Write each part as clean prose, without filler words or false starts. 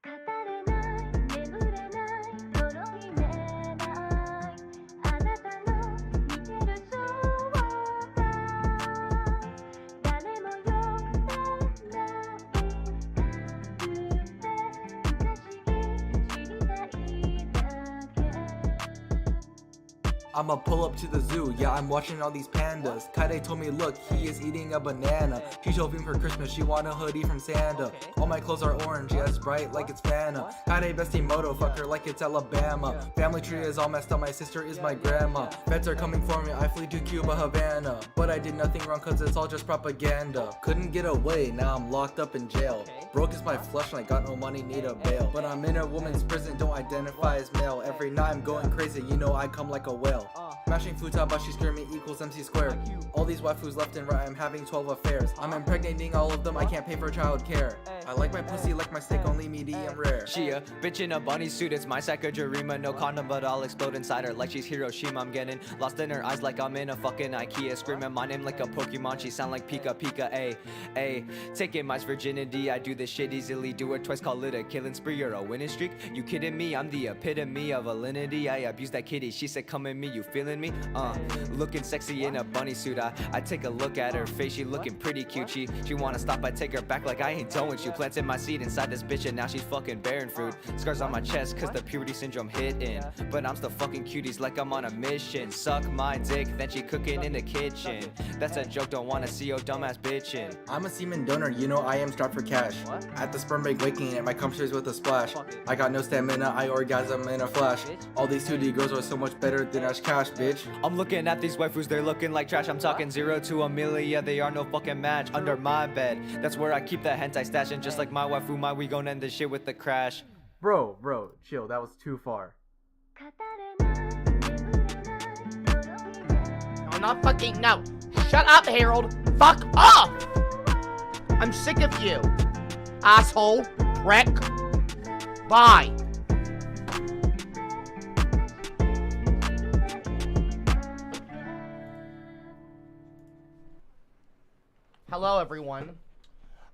語れない眠れないとろいめないあなたの似てるそうだ誰も呼んでないくて不可思議知りたいだけ I'ma pull up to the zoo, yeah, I'm watching all these pandas. Kaide told me, look, he is eating a banana. She's hoping for Christmas, she want a hoodie from Santa. All my clothes are orange, yeah, it's bright like it's Fanta. Kaide bestie moto, fuck her like it's Alabama. Family tree is all messed up, my sister is my grandma. Feds are coming for me, I flee to Cuba, Havana. But I did nothing wrong cause it's all just propaganda. Couldn't get away, now I'm locked up in jail. Broke is my flesh and I got no money, need a bail. But I'm in a woman's prison, don't identify as male. Every night I'm going crazy, you know I come like a whale. Smashing Futabashi screaming equals MC squared. All these waifus left and right, I'm having 12 affairs. I'm impregnating all of them, I can't pay for child care. I like my pussy like my steak, only medium rare. She a bitch in a bunny suit, it's my Sakajurima. No condom, but I'll explode inside her like she's Hiroshima. I'm getting lost in her eyes like I'm in a fucking Ikea. Screaming my name like a Pokemon, she sound like Pika Pika, ayy. Taking my virginity, I do this shit easily. Do it twice, call it a killing spree or a winning streak. You kidding me? I'm the epitome of alinity. I abuse that kitty, she said come at me, you feeling me? Looking sexy in a bunny suit. I take a look at her face, she looking pretty cute. She wanna stop, I take her back like I ain't doing. She planted my seed inside this bitch and now she's fucking bearing fruit. Scars on my chest cause the puberty syndrome hitting. But I'm still fucking cuties like I'm on a mission. Suck my dick, then she cooking in the kitchen. That's a joke, don't wanna see your dumbass bitchin'. I'm a semen donor, you know I am strapped for cash. At the sperm bank waking at my cum shares with a splash. I got no stamina, I orgasm in a flash. All these 2D girls are so much better than Ash Cash, bitch. I'm looking at these waifus, they're looking like trash. I'm talking 0 to a million, they are no fucking match. Under my bed, that's where I keep that hentai stash. And just like my waifu, we gon' end this shit with the crash. Bro, chill, that was too far. 語れない眠れないとろいめない No, not fucking no. Shut up, Harold. Fuck off. I'm sick of you, asshole, prick. Bye. Hello, everyone.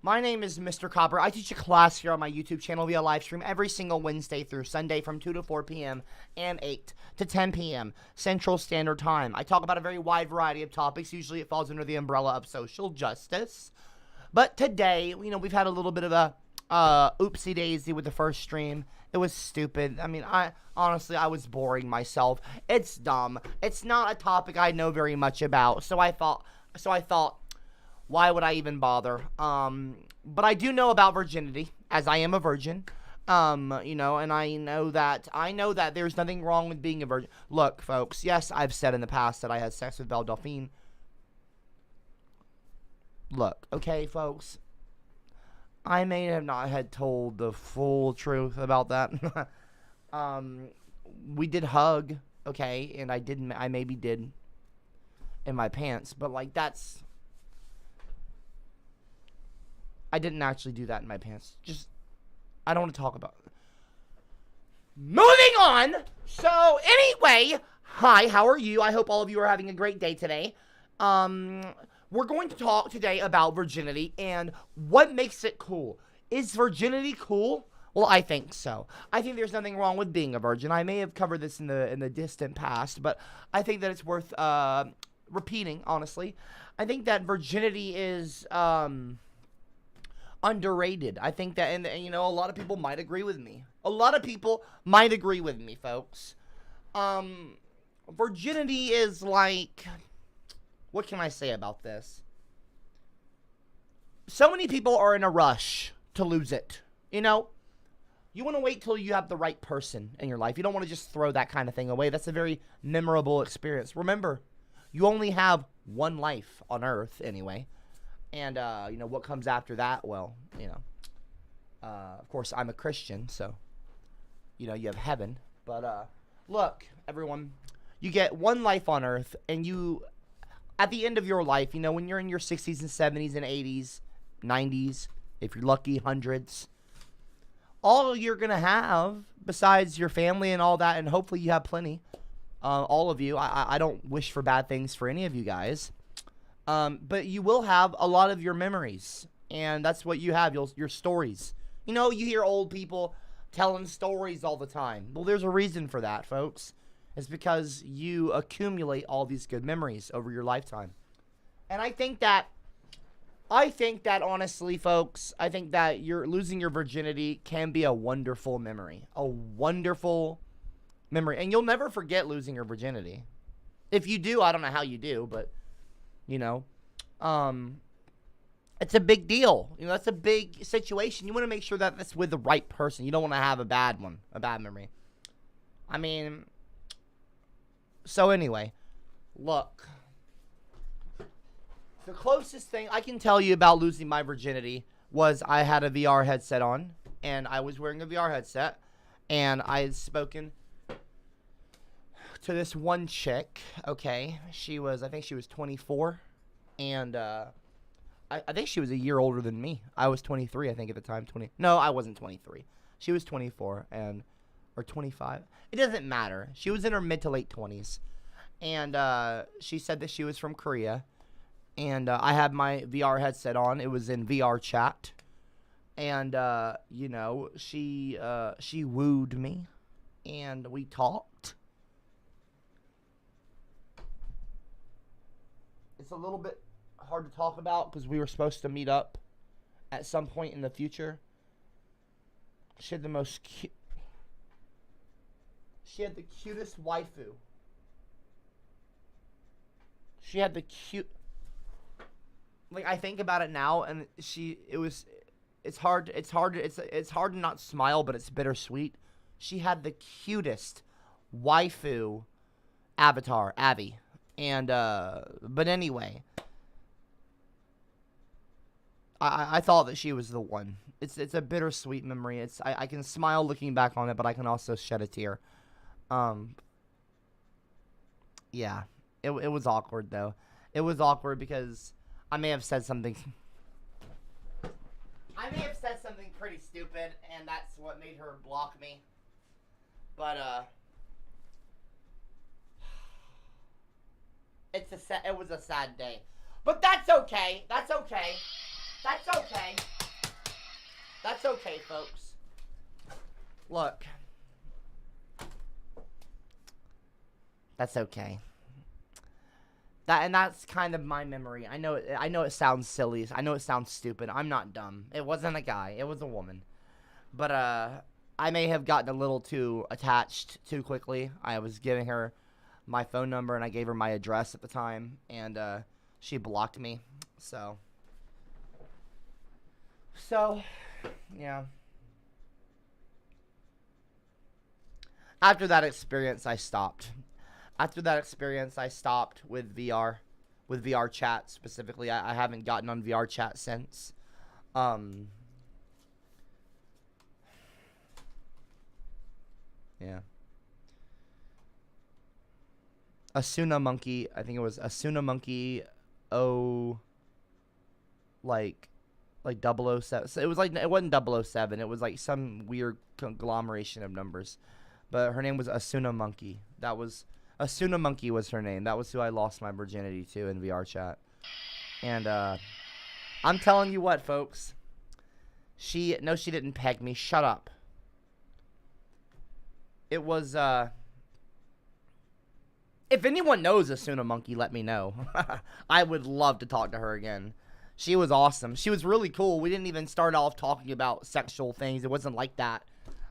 My name is Mr. Copper. I teach a class here on my YouTube channel via live stream every single Wednesday through Sunday from 2 to 4 p.m. and 8 to 10 p.m. Central Standard Time. I talk about a very wide variety of topics. Usually it falls under the umbrella of social justice. But today, you know, we've had a little bit of a oopsie daisy with the first stream. It was stupid. I mean, honestly, I was boring myself. It's dumb. It's not a topic I know very much about. So I thought, why would I even bother? But I do know about virginity, as I am a virgin. You know, and I know that there's nothing wrong with being a virgin. Look, folks, yes, I've said in the past that I had sex with Belle Delphine. Look, okay, folks, I may have not had told the full truth about that. We did hug, okay, and I maybe did in my pants, but like I didn't actually do that in my pants. I don't want to talk about it. Moving on. So, anyway, hi, how are you? I hope all of you are having a great day today. We're going to talk today about virginity and what makes it cool. Is virginity cool? Well, I think so. I think there's nothing wrong with being a virgin. I may have covered this in the distant past, but I think that it's worth repeating, honestly. I think that virginity is underrated. I think that, and you know, a lot of people might agree with me. Folks. Virginity is like, what can I say about this? So many people are in a rush to lose it. You know, you want to wait till you have the right person in your life. You don't want to just throw that kind of thing away. That's a very memorable experience. Remember, you only have one life on Earth anyway. And, you know, what comes after that? Well, you know, of course, I'm a Christian, so, you know, you have heaven. But, look, everyone, you get one life on Earth, and you, at the end of your life, you know, when you're in your 60s and 70s and 80s, 90s, if you're lucky, hundreds, all you're going to have, besides your family and all that, and hopefully you have plenty, all of you, I don't wish for bad things for any of you guys, but you will have a lot of your memories, and that's what you have, your stories. You know, you hear old people telling stories all the time. Well, there's a reason for that, folks. It's because you accumulate all these good memories over your lifetime. And I think that honestly, folks, I think that you're losing your virginity can be a wonderful memory. A wonderful memory. And you'll never forget losing your virginity. If you do, I don't know how you do, but you know, it's a big deal. You know, that's a big situation. You want to make sure that that's with the right person. You don't want to have a bad one, a bad memory. I mean, so anyway, look. The closest thing I can tell you about losing my virginity was I had a VR headset on, and I was wearing a VR headset, and I had spoken to this one chick, okay? I think she was 24, and I think she was a year older than me. I was 23, I think, at the time. No, I wasn't 23. She was 24, or 25. It doesn't matter. She was in her mid to late 20s, and she said that she was from Korea. And I had my VR headset on. It was in VR chat. And, you know, she wooed me. And we talked. It's a little bit hard to talk about because we were supposed to meet up at some point in the future. She had the most cute... She had the cutest waifu. She had the cute... Like, I think about it now, and it's hard to not smile, but it's bittersweet. She had the cutest waifu avatar, Abby. And, but anyway, I thought that she was the one. It's a bittersweet memory. I can smile looking back on it, but I can also shed a tear. Yeah, it was awkward, though. It was awkward because I may have said something pretty stupid, and that's what made her block me. But it was a sad day. But that's okay. That's okay. That's okay. That's okay, folks. Look. That's okay. That's kind of my memory. I know it sounds silly. I know it sounds stupid. I'm not dumb. It wasn't a guy. It was a woman. But I may have gotten a little too attached too quickly. I was giving her my phone number and I gave her my address at the time, and she blocked me. So yeah. After that experience, I stopped. After that experience, I stopped with VR chat specifically. I haven't gotten on VR chat since. Yeah. Asuna Monkey, I think it was Asuna Monkey like 007. So it was like, it wasn't 007. It was like some weird conglomeration of numbers. But her name was Asuna Monkey. Asuna Monkey was her name. That was who I lost my virginity to in VR chat. And I'm telling you what, folks. She didn't peg me. Shut up. It was if anyone knows Asuna Monkey, let me know. I would love to talk to her again. She was awesome. She was really cool. We didn't even start off talking about sexual things. It wasn't like that.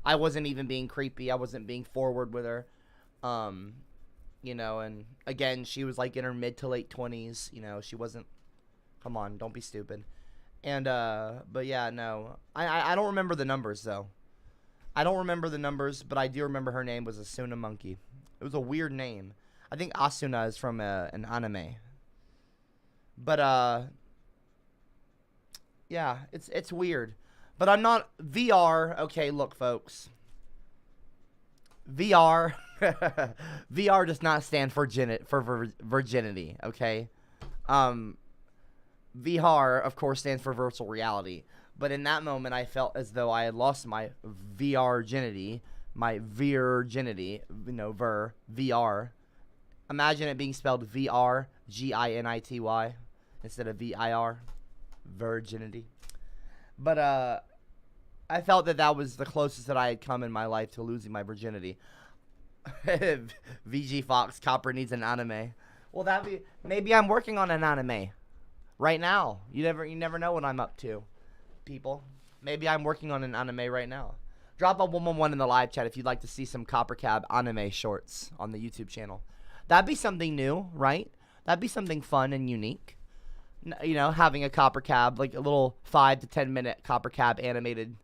I wasn't even being creepy. I wasn't being forward with her. You know, and again, she was like in her mid to late 20s. You know, she wasn't, come on, don't be stupid. And, but yeah, no. I don't remember the numbers, though. I don't remember the numbers, but I do remember her name was Asuna Monkey. It was a weird name. I think Asuna is from an anime. But, yeah, it's weird. But I'm not, VR, okay, look, folks. VR VR does not stand for virginity, okay? VR, of course, stands for virtual reality. But in that moment, I felt as though I had lost my virginity, you know, VR. Imagine it being spelled VRGINITY instead of VIR, virginity. But I felt that was the closest that I had come in my life to losing my virginity. VG Fox, Copper needs an anime. Well, maybe I'm working on an anime right now. You never know what I'm up to, people. Maybe I'm working on an anime right now. Drop a 111 in the live chat if you'd like to see some CopperCab anime shorts on the YouTube channel. That'd be something new, right? That'd be something fun and unique. You know, having a CopperCab, like a little 5 to 10 minute CopperCab animated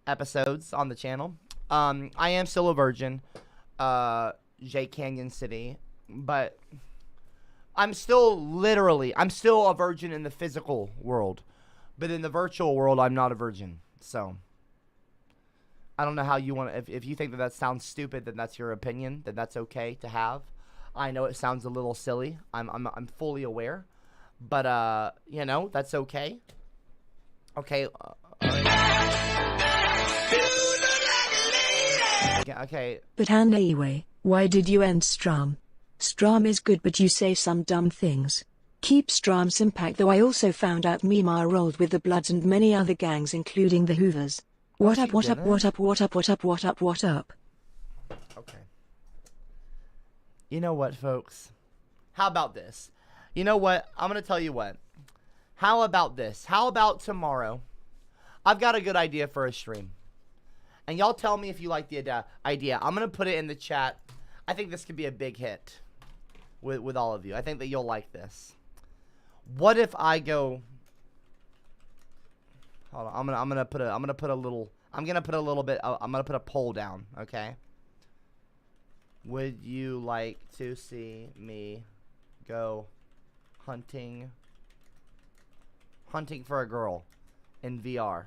episodes on the channel. I am still a virgin, J Canyon City, but I'm still a virgin in the physical world, but in the virtual world, I'm not a virgin. So I don't know how you want to, if you think that sounds stupid, then that's your opinion, then that's okay to have. I know it sounds a little silly. I'm fully aware, but you know, that's okay. Okay. Okay. But anyway, why did you end Strum? Strum is good, but you say some dumb things. Keep Strum Simpac, though. I also found out Mima rolled with the Bloods and many other gangs, including the Hoovers. What up, what up, what up, what up, what up, what up, what up? Okay. You know what, folks? How about this? You know what? I'm going to tell you what. How about this? How about tomorrow? I've got a good idea for a stream. And y'all tell me if you like the idea. I'm going to put it in the chat. I think this could be a big hit with all of you. I think that you'll like this. What if I go... Hold on. I'm gonna put a poll down, okay? Would you like to see me go hunting for a girl in VR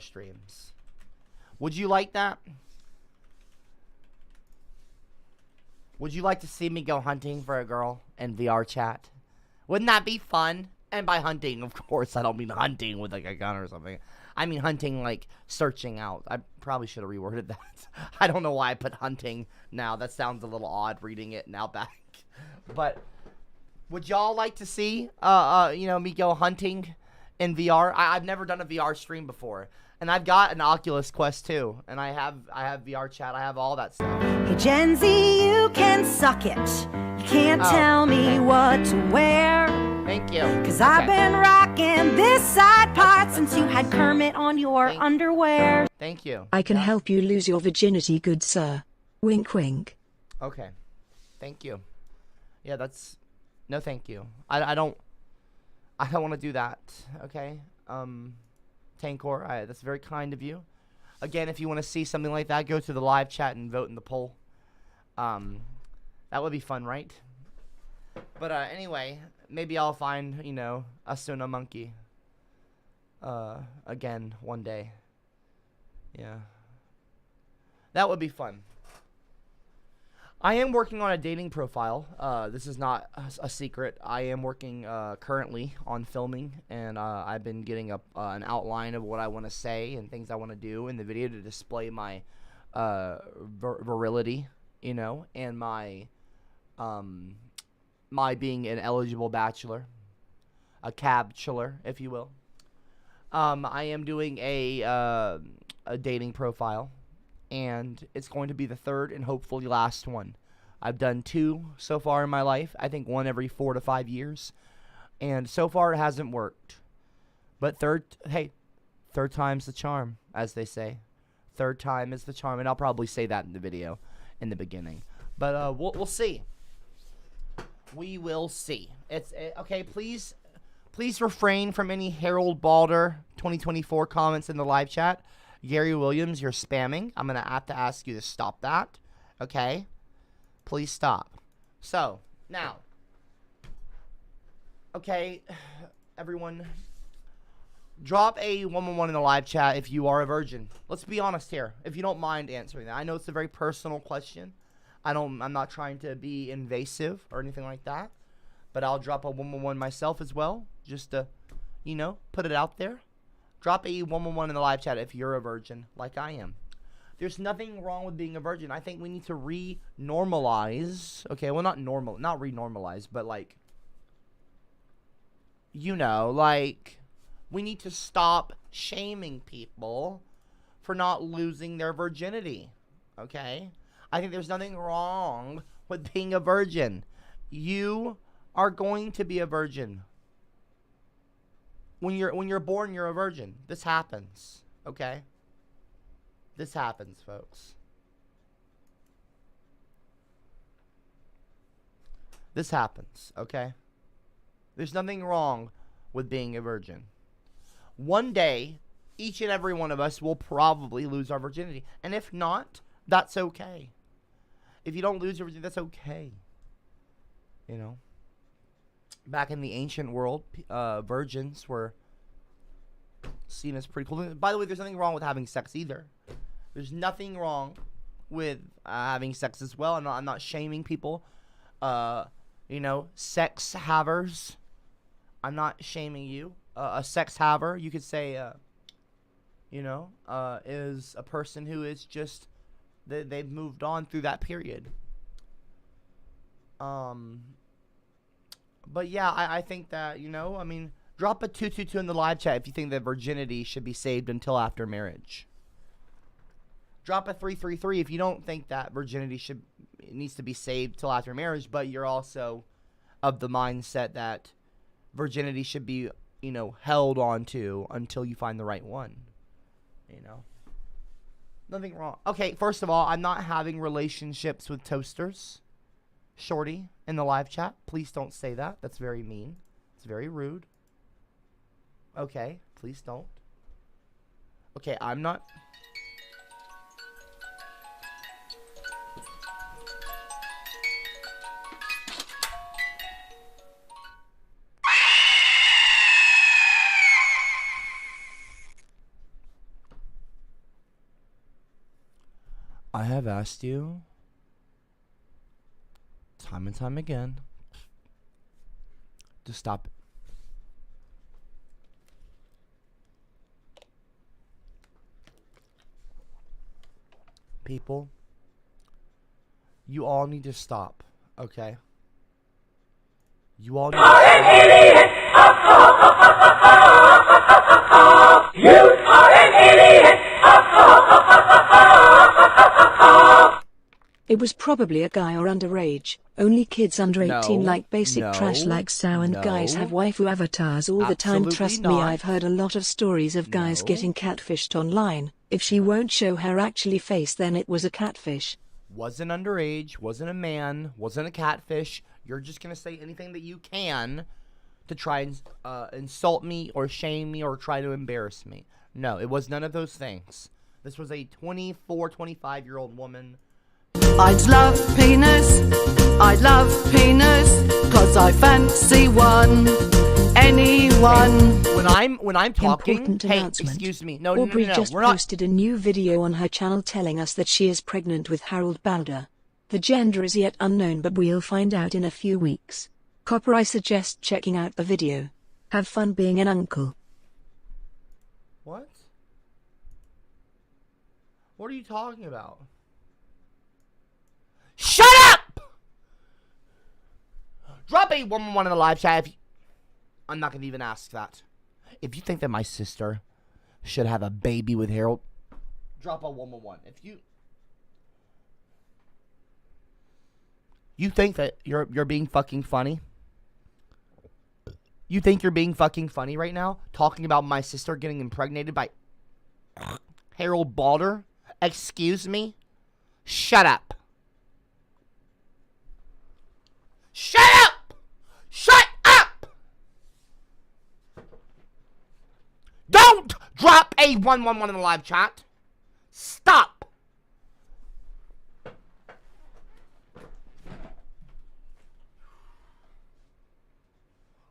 streams? Would you like that? Would you like to see me go hunting for a girl in VR chat? Wouldn't that be fun? And by hunting, of course, I don't mean hunting with like a gun or something. I mean hunting like searching out. I probably should have reworded that. I don't know why I put hunting now. That sounds a little odd reading it now back. But would y'all like to see, you know, me go hunting in VR? I've never done a VR stream before. And I've got an Oculus Quest 2. And I have VR chat. I have all that stuff. Hey, Gen Z, you can suck it. You can't tell me what to wear. Thank you. Cause I've been rocking this side part since you had Kermit on your underwear. Thank you. I can help you lose your virginity, good sir. Wink wink. Okay. Thank you. Yeah, that's... No, thank you. I don't want to do that. Okay? Tankor, that's very kind of you. Again, if you want to see something like that, go to the live chat and vote in the poll. That would be fun, right? But anyway, maybe I'll find, you know, a Suna monkey again one day. Yeah. That would be fun. I am working on a dating profile. This is not a secret. I am working currently on filming, and I've been getting an outline of what I want to say and things I want to do in the video to display my virility, you know, and my being an eligible bachelor, a cabchular, if you will. I am doing a dating profile. And it's going to be the third and hopefully last one. I've done 2 so far in my life. I think 1 every 4 to 5 years. And so far it hasn't worked. But third time's the charm, as they say. Third time is the charm. And I'll probably say that in the video in the beginning. But we'll see. We will see. Okay, please refrain from any Harold Balder 2024 comments in the live chat. Gary Williams, you're spamming. I'm going to have to ask you to stop that. Okay? Please stop. So, now. Okay, everyone. Drop a 111 in the live chat if you are a virgin. Let's be honest here. If you don't mind answering that. I know it's a very personal question. I'm not trying to be invasive or anything like that. But I'll drop a 111 myself as well. Just to, you know, put it out there. Drop a 111 in the live chat if you're a virgin, like I am. There's nothing wrong with being a virgin. I think we need to re-normalize. Okay, well, not re-normalize, but like, you know, like, We need to stop shaming people for not losing their virginity. Okay? I think there's nothing wrong with being a virgin. You are going to be a virgin. When you're born, you're a virgin. This happens. Okay? This happens, folks. This happens, okay? There's nothing wrong with being a virgin. One day, each and every one of us will probably lose our virginity. And if not, that's okay. If you don't lose your virginity, that's okay. You know? Back in the ancient world, virgins were seen as pretty cool. By the way, there's nothing wrong with having sex either. There's nothing wrong with having sex as well. I'm not shaming people. You know, sex havers. I'm not shaming you. A sex haver, you could say, you know, is a person who is just, they've moved on through that period. But yeah, I think that, you know, I mean, drop a 222 in the live chat if you think that virginity should be saved until after marriage. Drop a 333 if you don't think that virginity needs to be saved till after marriage, but you're also of the mindset that virginity should be, you know, held on to until you find the right one. You know? Nothing wrong. Okay, first of all, I'm not having relationships with toasters. Shorty, in the live chat, please don't say that. That's very mean. It's very rude. Okay, please don't. Okay, I'm not... I have asked you time and time again to stop it. People, you all need to stop, okay? You all need to stop. You are an idiot! It was probably a guy or underage. Only kids under 18 like basic trash like Sao, and guys have waifu avatars all the time. Trust me, I've heard a lot of stories of guys getting catfished online. If she won't show her actually face, then it was a catfish. Wasn't underage, wasn't a man, wasn't a catfish. You're just going to say anything that you can to try and insult me or shame me or try to embarrass me. No, it was none of those things. This was a 24, 25-year-old woman. I'd love penis, cause I fancy one, anyone. When I'm talking, Important hey, announcement. excuse me, no, Aubrey no, just we're not. posted a new video on her channel telling us that she is pregnant with Harold Balder. The gender is yet unknown, but we'll find out in a few weeks. Copper, I suggest checking out the video. Have fun being an uncle. What? What are you talking about? Shut up! Drop a 111 in the live chat. I'm not going to even ask that. If you think that my sister should have a baby with Harold, drop a 111. If you think that you're being fucking funny? You think you're being fucking funny right now? Talking about my sister getting impregnated by Harold Balder? Excuse me? Shut up. Shut up! Shut up! Don't drop a 111 in the live chat. Stop.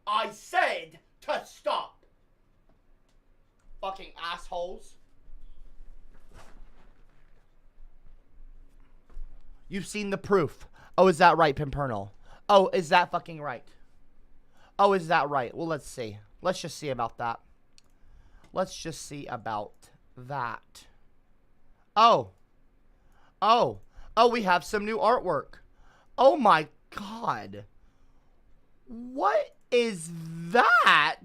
I said to stop. Fucking assholes. You've seen the proof. Oh, is that right, Pimpernel? Oh, is that fucking right? Oh, is that right? Well, let's see. Let's just see about that. Let's just see about that. Oh. Oh. Oh, we have some new artwork. Oh my God. What is that?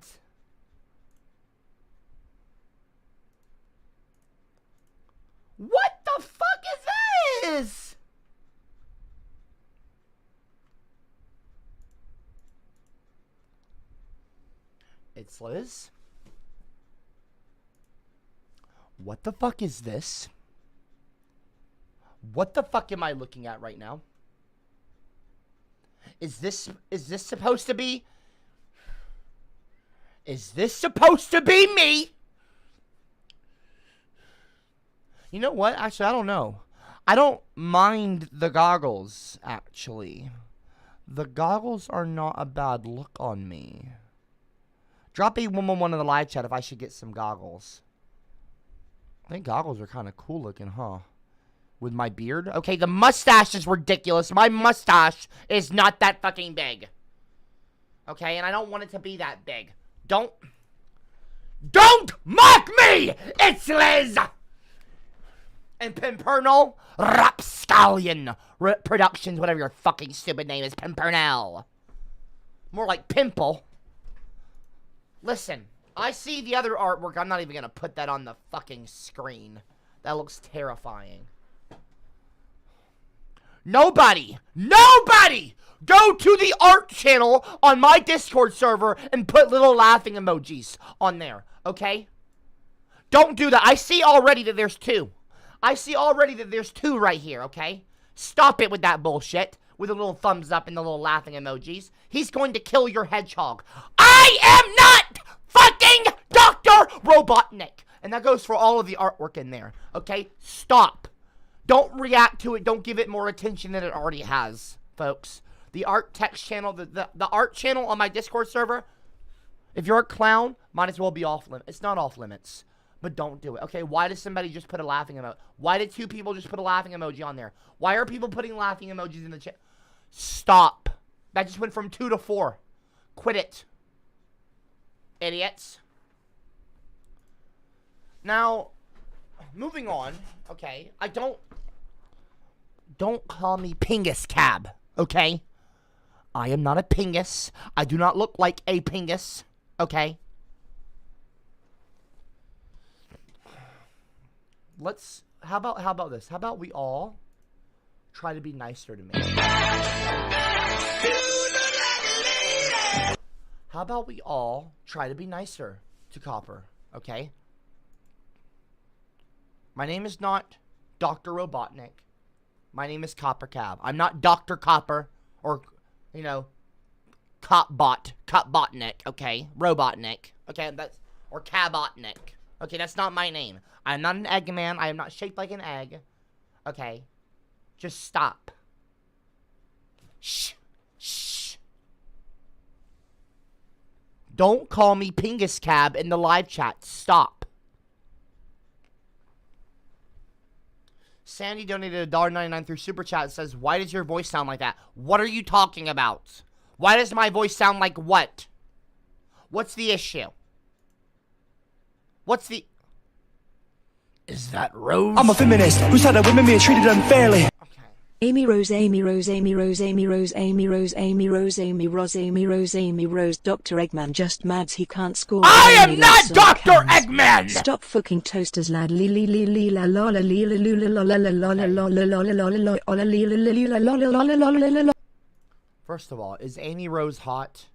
What the fuck is this? It's Liz. What the fuck is this? What the fuck am I looking at right now? Is this supposed to be? Is this supposed to be me? You know what? Actually, I don't know. I don't mind the goggles, actually. The goggles are not a bad look on me. Drop a 111 in the live chat if I should get some goggles. I think goggles are kind of cool looking, huh? With my beard? Okay, the mustache is ridiculous. My mustache is not that fucking big. Okay, and I don't want it to be that big. Don't mock me! It's Liz! And Pimpernel Rapscallion Productions, whatever your fucking stupid name is, Pimpernel. More like Pimple. Listen, I see the other artwork. I'm not even gonna put that on the fucking screen. That looks terrifying. Nobody go to the art channel on my Discord server and put little laughing emojis on there, okay? Don't do that. I see already that there's two. I see already that there's two right here, okay? Stop it with that bullshit. With the little thumbs up and the little laughing emojis. He's going to kill your hedgehog. I am not fucking Dr. Robotnik. And that goes for all of the artwork in there, okay? Stop. Don't react to it. Don't give it more attention than it already has, folks. The art text channel, the art channel on my Discord server, if you're a clown, might as well be off limits. It's not off limits, but don't do it. Okay, why does somebody just put a laughing emoji? Why did two people just put a laughing emoji on there? Why are people putting laughing emojis in the chat? Stop. That just went from 2 to 4. Quit it. Idiots. Now, moving on, okay, don't call me Pingus Cab, okay? I am not a Pingus. I do not look like a Pingus, okay? How about this? How about we all try to be nicer to me? How about we all try to be nicer to Copper, okay? My name is not Dr. Robotnik. My name is CopperCab. I'm not Dr. Copper or, you know, Copbotnik, okay? Robotnik, okay? Or Cabotnik. Okay, that's not my name. I'm not an Eggman. I am not shaped like an egg. Okay? Just stop. Shh. Shh. Don't call me Pingus Cab in the live chat. Stop. Sandy donated $1.99 through Super Chat and says, why does your voice sound like that? What are you talking about? Why does my voice sound like what? What's the issue? What's the... Is that Rose? I'm a feminist who's had women being treated unfairly. Amy Rose, Amy Rose, Amy Rose, Amy Rose, Amy Rose, Amy Rose, Amy Rose, Amy Rose, Amy Rose. Dr. Eggman just mads he can't score. I am not Dr. Eggman! Stop fucking toasters, lad. Li li li li la la la li la lu la la la la la la la la la la la la li la li la la la la la la la. First of all, is Amy Rose hot?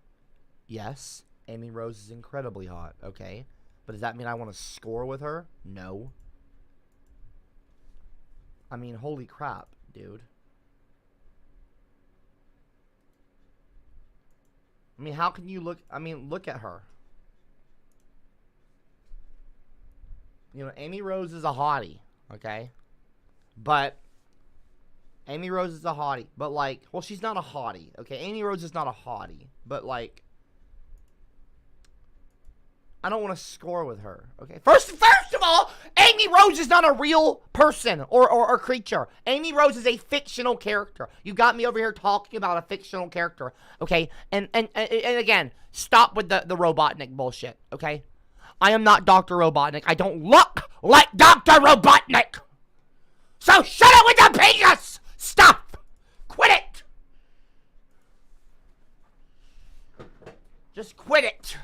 Yes. Amy Rose is incredibly hot, okay? But does that mean I want to score with her? No. I mean, holy crap, dude. I mean, how can you look... I mean, look at her. You know, Amy Rose is a hottie, okay? But... Amy Rose is a hottie. But, like... Well, she's not a hottie, okay? Amy Rose is not a hottie. But, like... I don't want to score with her, okay? First of all, Amy Rose is not a real person or creature. Amy Rose is a fictional character. You got me over here talking about a fictional character, okay? And again, stop with the Robotnik bullshit, okay? I am not Dr. Robotnik. I don't look like Dr. Robotnik. So shut it with the penis! Stop! Quit it! Just quit it.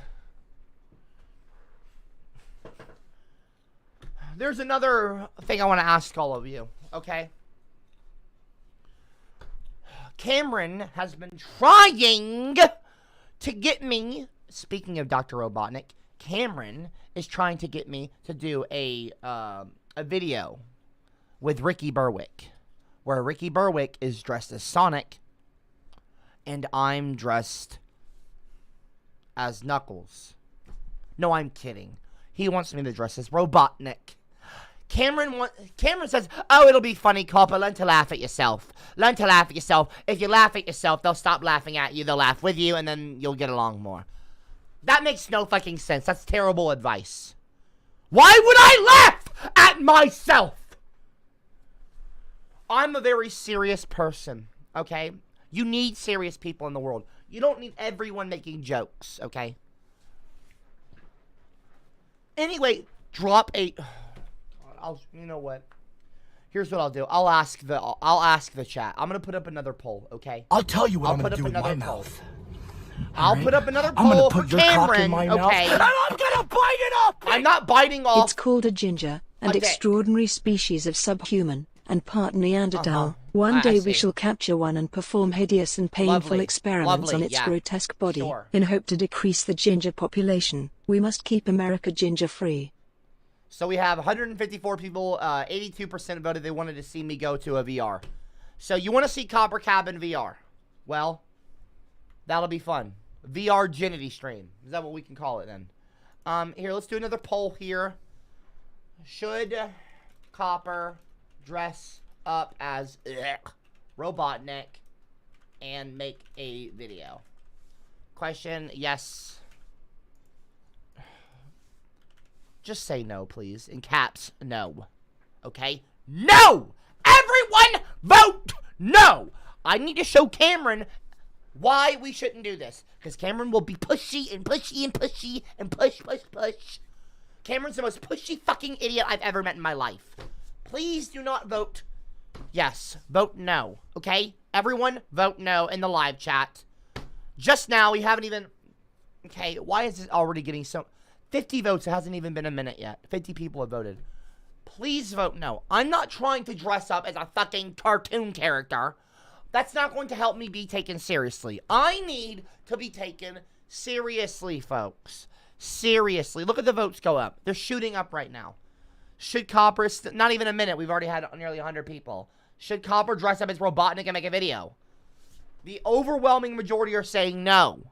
there's another thing I want to ask all of you, okay? Cameron has been trying to get me, speaking of Dr. Robotnik, Cameron is trying to get me to do a video with Ricky Berwick, where Ricky Berwick is dressed as Sonic, and I'm dressed as Knuckles. No, I'm kidding. He wants me to dress as Robotnik. Cameron says, oh, it'll be funny, Copper. Learn to laugh at yourself. Learn to laugh at yourself. If you laugh at yourself, they'll stop laughing at you. They'll laugh with you, and then you'll get along more. That makes no fucking sense. That's terrible advice. Why would I laugh at myself? I'm a very serious person, okay? You need serious people in the world. You don't need everyone making jokes, okay? Anyway, drop a... you know what? Here's what I'll do. I'll ask the chat. I'm gonna put up another poll, okay? I'll tell you what I'm gonna do with my mouth. I'll put up another poll for Cameron, okay? And I'm gonna bite it up! I'm not biting off. It's called a ginger, an extraordinary species of subhuman, and part Neanderthal. One day we shall capture one and perform hideous and painful experiments on its grotesque body. In hope to decrease the ginger population, we must keep America ginger-free. So we have 154 people, 82% voted they wanted to see me go to a VR. So you want to see CopperCab in VR? Well, that'll be fun. VR Ginity stream. Is that what we can call it then? Here, let's do another poll here. Should Copper dress up as Robotnik and make a video? Question, yes. Just say no, please. In caps, no. Okay? No! Everyone vote no! I need to show Cameron why we shouldn't do this. Because Cameron will be pushy and pushy and pushy and push. Cameron's the most pushy fucking idiot I've ever met in my life. Please do not vote yes. Vote no. Okay? Everyone vote no in the live chat. Just now, we haven't even... Okay, why is it already getting so... 50 votes. It hasn't even been a minute yet. 50 people have voted. Please vote no. I'm not trying to dress up as a fucking cartoon character. That's not going to help me be taken seriously. I need to be taken seriously, folks. Seriously. Look at the votes go up. They're shooting up right now. Should Copper... Not even a minute. We've already had nearly 100 people. Should Copper dress up as Robotnik and make a video? The overwhelming majority are saying no.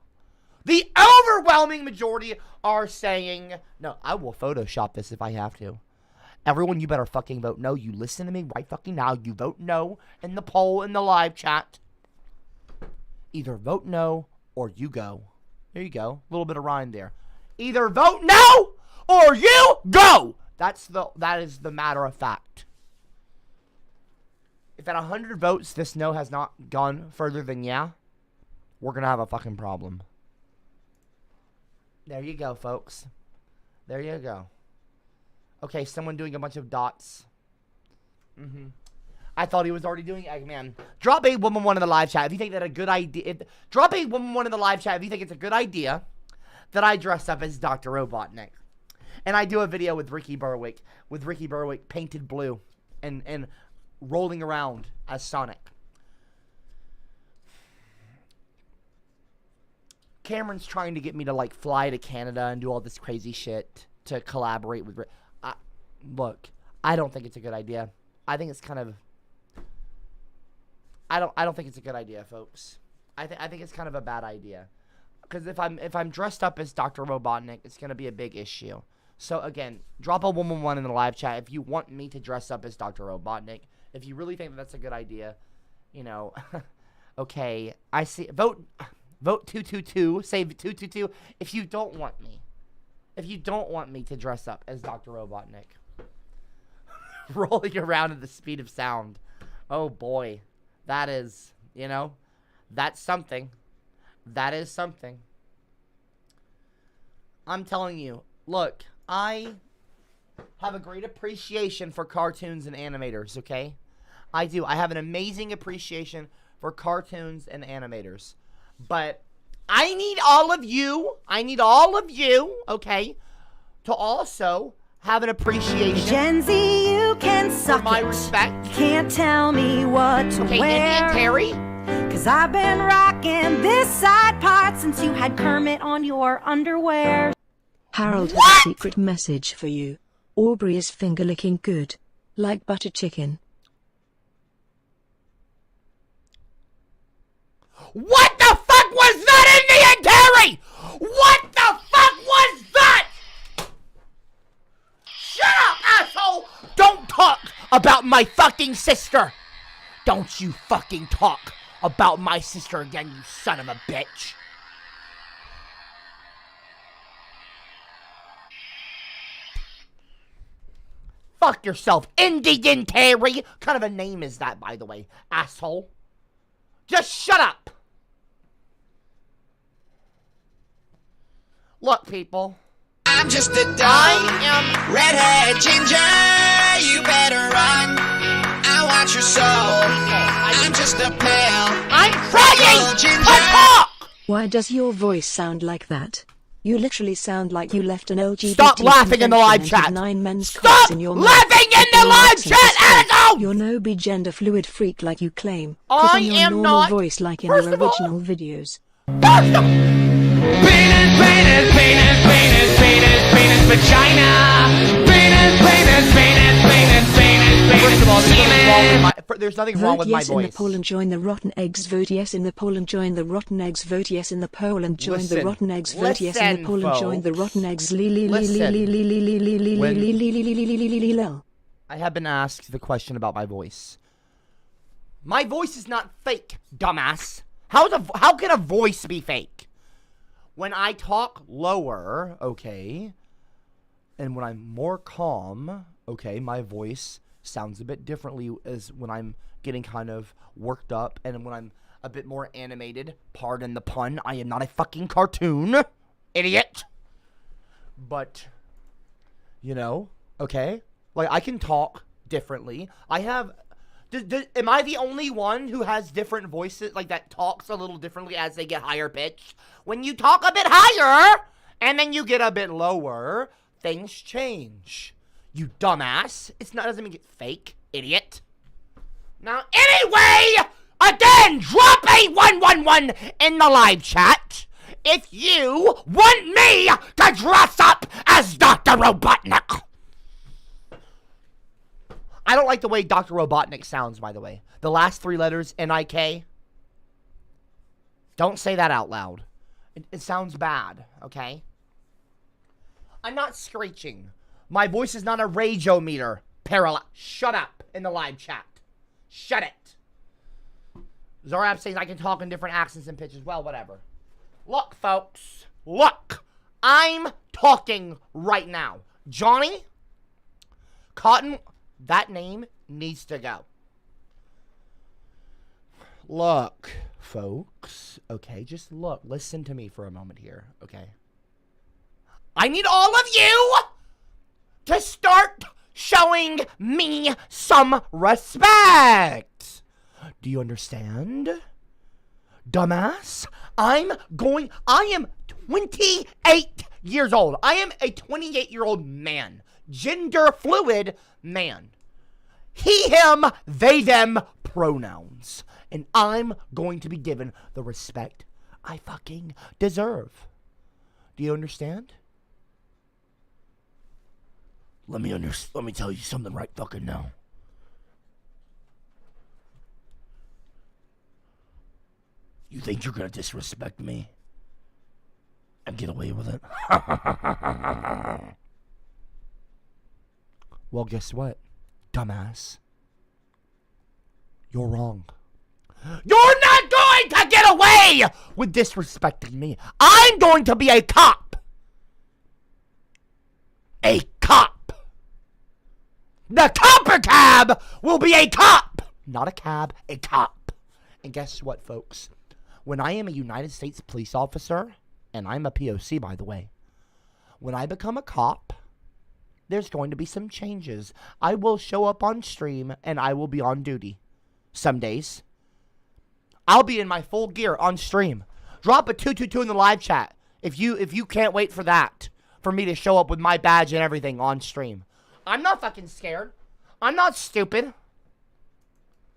The overwhelming majority are saying no. I will Photoshop this if I have to. Everyone, you better fucking vote no. You listen to me right fucking now. You vote no in the poll in the live chat. Either vote no or you go. There you go. A little bit of rhyme there. Either vote no or you go. That is the matter of fact. If at 100 votes this no has not gone further than yeah, we're gonna have a fucking problem. There you go, folks. There you go. Okay, someone doing a bunch of dots. I thought he was already doing Eggman. Drop a woman one in the live chat if you think that a good idea. Drop a woman one in the live chat if you think it's a good idea that I dress up as Dr. Robotnik. And I do a video with Ricky Berwick painted blue and rolling around as Sonic. Cameron's trying to get me to, like, fly to Canada and do all this crazy shit to collaborate with... Look, I don't think it's a good idea. I think it's kind of... I don't think it's a good idea, folks. I think it's kind of a bad idea. Because if I'm dressed up as Dr. Robotnik, it's going to be a big issue. So, again, drop a woman one in the live chat if you want me to dress up as Dr. Robotnik. If you really think that that's a good idea, you know... Okay, I see... Vote 222, save 222 if you don't want me. If you don't want me to dress up as Dr. Robotnik. Rolling around at the speed of sound. Oh boy. That is, you know, that's something. That is something. I'm telling you, look, I have a great appreciation for cartoons and animators, okay? I do. I have an amazing appreciation for cartoons and animators. But I need all of you, okay, to also have an appreciation Gen Z, you can for suck my it. respect. You can't tell me what to Okay, wear. Indian Terry. Cause I've been rocking this side part since you had Kermit on your underwear. Harold has a secret message for you. Aubrey is finger licking good. Like butter chicken. What the fuck was that, Indian Terry? What the fuck was that? Shut up, asshole! Don't talk about my fucking sister. Don't you fucking talk about my sister again, you son of a bitch. Fuck yourself, Indian Terry. What kind of a name is that, by the way, asshole? Just shut up. Look, people. I'm just a dumb redhead ginger. You better run. I want your soul. I'm just a pale. I'm trying ginger. to talk. Why does your voice sound like that? You literally sound like you left an LGBT Stop laughing in the live convention and chat. 9 men's Stop cocks in your mouth. laughing in the live Accent chat, is fake. asshole! You're no be gender fluid freak like you claim. Put I on your am normal not. voice like in First your of all- original videos. First of- Penis, penis, penis, penis, penis, penis, vagina. Penis, penis, penis, penis, penis, penis, First of all, semen. there's nothing wrong Vote with my yes in the voice. poll and join the rotten eggs. Vote yes in the poll and join the rotten eggs. Vote yes in the poll and join the Listen. rotten eggs. Vote yes in the Listen, poll and join the rotten eggs. I have been asked the question about my voice. My voice is not fake, dumbass. How can a voice be fake? When I talk lower, okay, and when I'm more calm, okay, my voice sounds a bit differently as when I'm getting kind of worked up, and when I'm a bit more animated. Pardon the pun. I am not a fucking cartoon, idiot. But, you know, okay, like I can talk differently. I have. Am I the only one who has different voices, like that talks a little differently as they get higher pitched? When you talk a bit higher and then you get a bit lower, things change. You dumbass. Doesn't mean it's fake, idiot. Now, anyway, again, drop a 111 in the live chat if you want me to dress up as Dr. Robotnik. I don't like the way Dr. Robotnik sounds, by the way. The last 3 letters, N-I-K. Don't say that out loud. It sounds bad, okay? I'm not screeching. My voice is not a rageometer. Shut up in the live chat. Shut it. Zorab says I can talk in different accents and pitches. Well, whatever. Look, folks. Look. I'm talking right now. Johnny Cotton... That name needs to go. Look, folks. Okay, just look. Listen to me for a moment here, okay? I need all of you to start showing me some respect. Do you understand? Dumbass. I am 28 years old. I am a 28-year-old man. Gender fluid man. He, him, they, them pronouns. And I'm going to be given the respect I fucking deserve. Do you understand? Let me tell you something right fucking now. You think you're gonna disrespect me and get away with it? Well, guess what, dumbass? You're wrong. You're not going to get away with disrespecting me. I'm going to be a cop. A cop. The CopperCab will be a cop. Not a cab, a cop. And guess what, folks? When I am a United States police officer, and I'm a POC, by the way, when I become a cop, there's going to be some changes. I will show up on stream, and I will be on duty. Some days. I'll be in my full gear on stream. Drop a 222 in the live chat if you can't wait for that. for me to show up with my badge and everything on stream. I'm not fucking scared. I'm not stupid.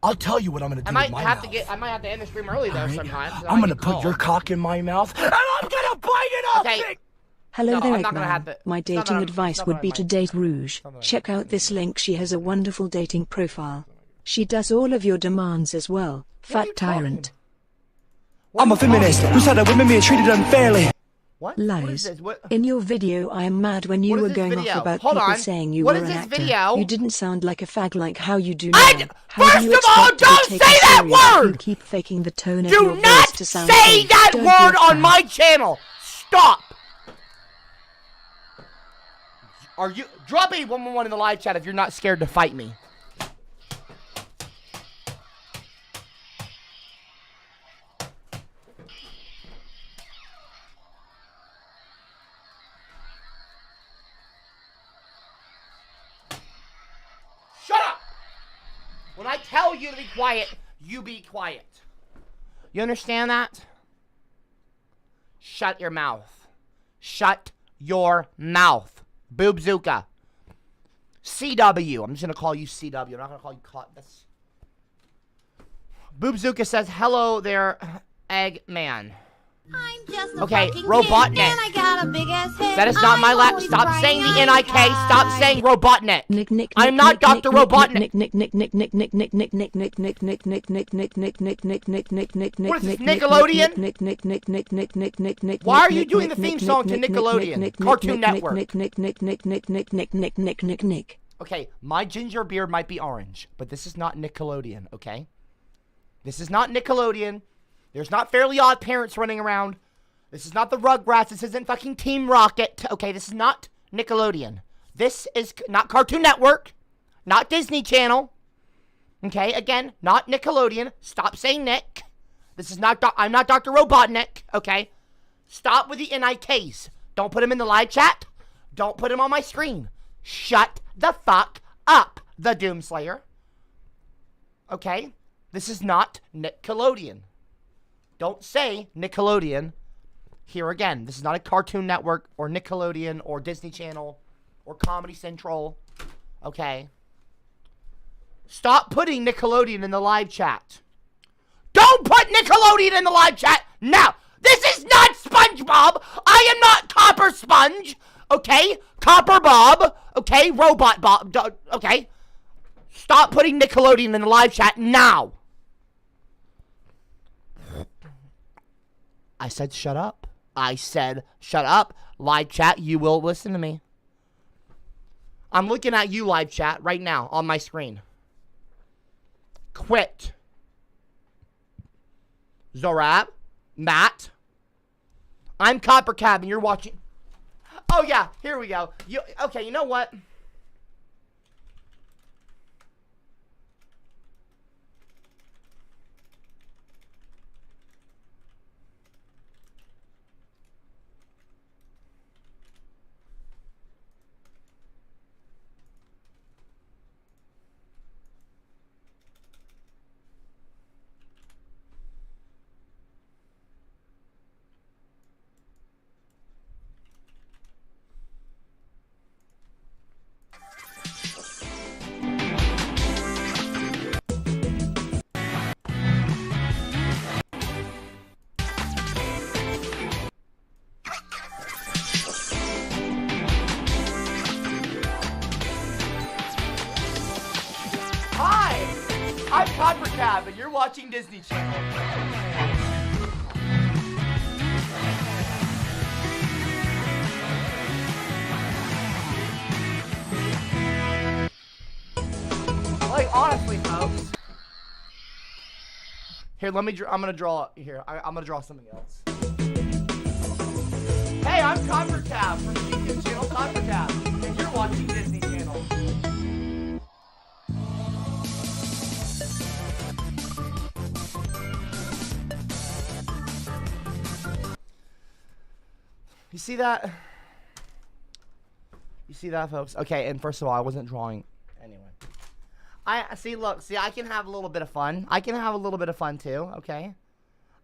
I'll tell you what I'm gonna do with my mouth. I might have to end the stream early though sometimes. I'm gonna put your cock in my mouth and I'm gonna bite it off. Okay. Hello No, there, I'm not gonna have Eggman. to- My it's not dating gonna- advice it's not would gonna be have to my- date Rouge. Check out this link. She has a wonderful dating profile. She does all of your demands as well. Fat tyrant. I'm a feminist who said that women being treated unfairly. What? Lies. What is this? What? In your video, I am mad when you What is were this going video? off about Hold people on. saying you What were is an this actor. video? You didn't sound like a fag like how you do now. How First do you of all, expect to be don't taken say that serious if You word! keep faking the tone of Do your not voice to sound say fake. that Don't be word a on fag. my channel. Stop. Are you drop a 111 in the live chat if you're not scared to fight me? Shut up! When I tell you to be quiet, you be quiet. You understand that? Shut your mouth. Shut your mouth. Boobzooka. CW. I'm just going to call you CW. I'm not going to call you that's... Boobzooka says, hello there, Eggman. I'm just a Okay, fucking Robotnik. kid, and I got a big ass head. That is not my lap. always Stop right saying the on NIK. Stop time. saying Robotnik. Nick, I'm not Dr. Robotnik. What is this, Nickelodeon? Why are you doing the theme song to Nickelodeon? Cartoon Network. Okay, my ginger beard might be orange, but this is not Nickelodeon, okay? This is not Nickelodeon. There's not Fairly Odd Parents running around. This is not the Rugrats. This isn't fucking Team Rocket. Okay, this is not Nickelodeon. This is not Cartoon Network. Not Disney Channel. Okay, again, not Nickelodeon. Stop saying Nick. This is not, I'm not Dr. Robotnik, okay? Stop with the NIKs. Don't put them in the live chat. Don't put them on my screen. Shut the fuck up, the Doomslayer. Okay? This is not Nickelodeon. Don't say Nickelodeon here again. This is not a Cartoon Network or Nickelodeon or Disney Channel or Comedy Central. Okay? Stop putting Nickelodeon in the live chat. Don't put Nickelodeon in the live chat now. This is not SpongeBob. I am not Copper Sponge. Okay? Copper Bob. Okay? Robot Bob. Okay? Stop putting Nickelodeon in the live chat now. I said shut up. I said shut up. Live chat, you will listen to me. I'm looking at you, live chat, right now on my screen. Quit. Zorab. Matt. I'm CopperCab and you're watching. Oh yeah, here we go. Okay, you know what? Hi, I'm CopperCab and you're watching Disney Channel. Like, honestly, folks. Here, let me I'm gonna draw, here, I'm gonna draw something else. Hey, I'm CopperCab from the YouTube channel CopperCab, and you're watching Disney Channel. You see that? You see that, folks? Okay, and first of all, I wasn't drawing anyway. I see, look, see, I can have a little bit of fun. I can have a little bit of fun too, okay?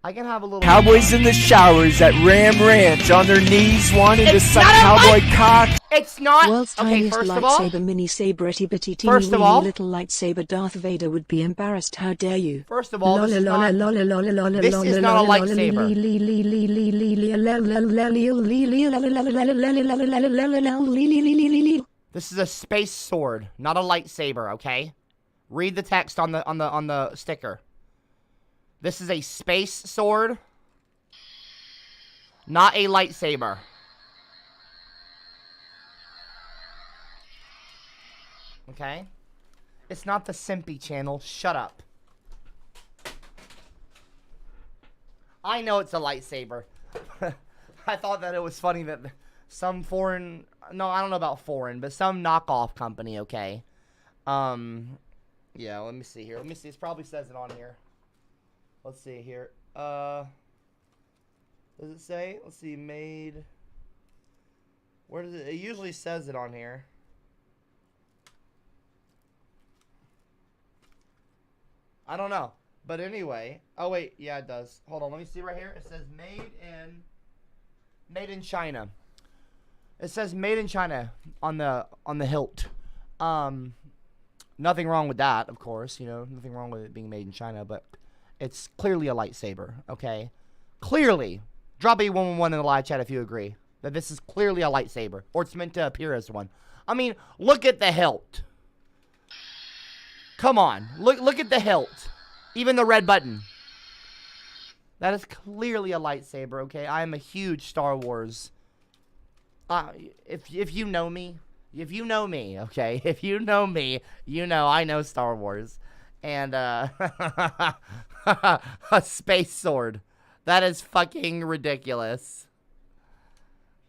I can have a little. Cowboys in the showers at Ram Ranch on their knees wanting to suck cowboy cock. It's not. World's Okay, tiniest first of all, lightsaber mini saber itty bitty teeny First of weeny all- little lightsaber Darth Vader would be embarrassed. How dare you? first of all, this is not a lightsaber. This is a space sword, not a lightsaber. Okay, read the text on the sticker. This is a space sword, not a lightsaber. Okay? It's not the Simpy channel. Shut up. I know it's a lightsaber. I thought that it was funny that some foreign... No, I don't know about foreign, but some knockoff company, okay? Yeah, let me see here. Let me see. It probably says it on here. Let's see here. Does it say? Let's see. Made. Where does it? It usually says it on here. I don't know. But anyway. Oh wait, yeah, it does. Hold on. Let me see right here. It says made in China. It says made in China on the hilt. Nothing wrong with that, of course. You know, nothing wrong with it being made in China, but it's clearly a lightsaber, okay? Clearly. Drop a 111 in the live chat if you agree that this is clearly a lightsaber, or it's meant to appear as one. I mean, look at the hilt. Come on. Look at the hilt. Even the red button. That is clearly a lightsaber, okay? I am a huge Star Wars. If you know me, okay? If you know me, you know I know Star Wars. And, a space sword. That is fucking ridiculous.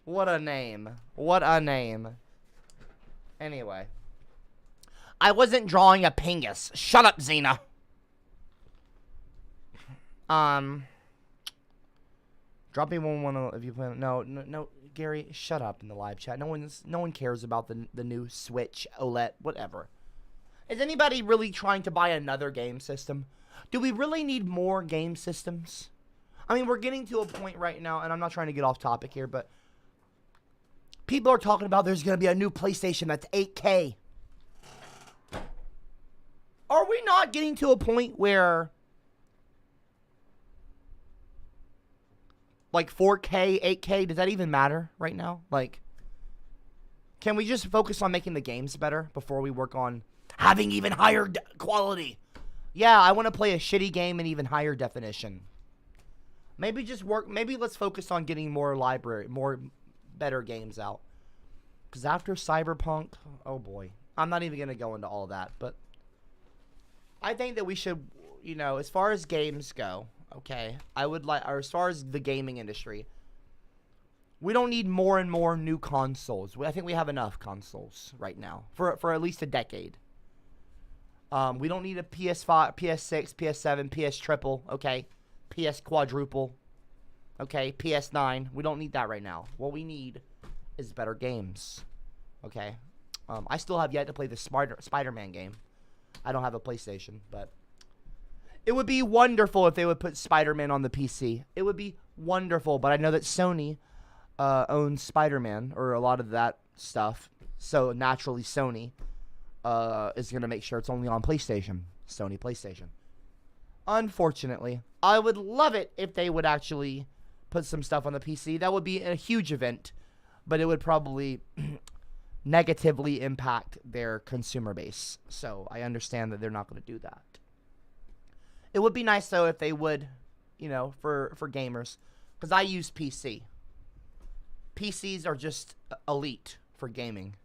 What a name. What a name. Anyway. I wasn't drawing a pingus. Shut up, Xena. Drop me one if you plan. No, Gary, shut up in the live chat. No one cares about the new Switch, OLED, whatever. Is anybody really trying to buy another game system? Do we really need more game systems? I mean, we're getting to a point right now, and I'm not trying to get off topic here, but people are talking about there's going to be a new PlayStation that's 8K. Are we not getting to a point where, like, 4K, 8K, does that even matter right now? Like, can we just focus on making the games better before we work on having even higher quality? Yeah, I want to play a shitty game in even higher definition. Maybe let's focus on getting more better games out. Because after Cyberpunk, oh boy. I'm not even going to go into all that, but I think that we should, you know, as far as games go, okay, or as far as the gaming industry, we don't need more and more new consoles. I think we have enough consoles right now for at least a decade. We don't need a PS5, PS6, PS7, PS triple, okay? PS quadruple, okay? PS9. We don't need that right now. What we need is better games, okay? I still have yet to play the Spider-Man game. I don't have a PlayStation, but it would be wonderful if they would put Spider-Man on the PC. It would be wonderful, but I know that Sony owns Spider-Man, or a lot of that stuff, so naturally Sony is going to make sure it's only on PlayStation. Sony PlayStation. Unfortunately, I would love it if they would actually put some stuff on the PC. That would be a huge event, but it would probably negatively impact their consumer base. So I understand that they're not going to do that. It would be nice, though, if they would, you know, for gamers. Because I use PC. PCs are just elite for gaming.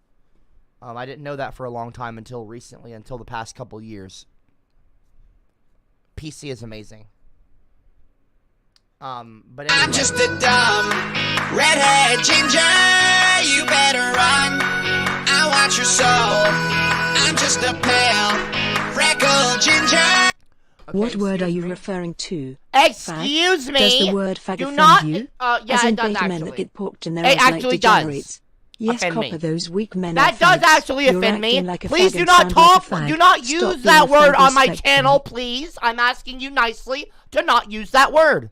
I didn't know that for a long time until recently, until the past couple years. PC is amazing. But anyway. I'm just a dumb redhead ginger. You better run. I want your soul. I'm just a pale freckled ginger. Okay, what word are you referring to? Excuse me. Does the word fag do offend not, you? Yeah, As in it does beta men actually. that get porked in their It eyes actually like does. degenerates. Yes, offend Copper, me. those weak men That are does fags. actually You're offend me. acting like a Please fag do and not sound like talk. a fag. Do not Stop use being that a word fag on my respectfully. channel, please. I'm asking you nicely to not use that word.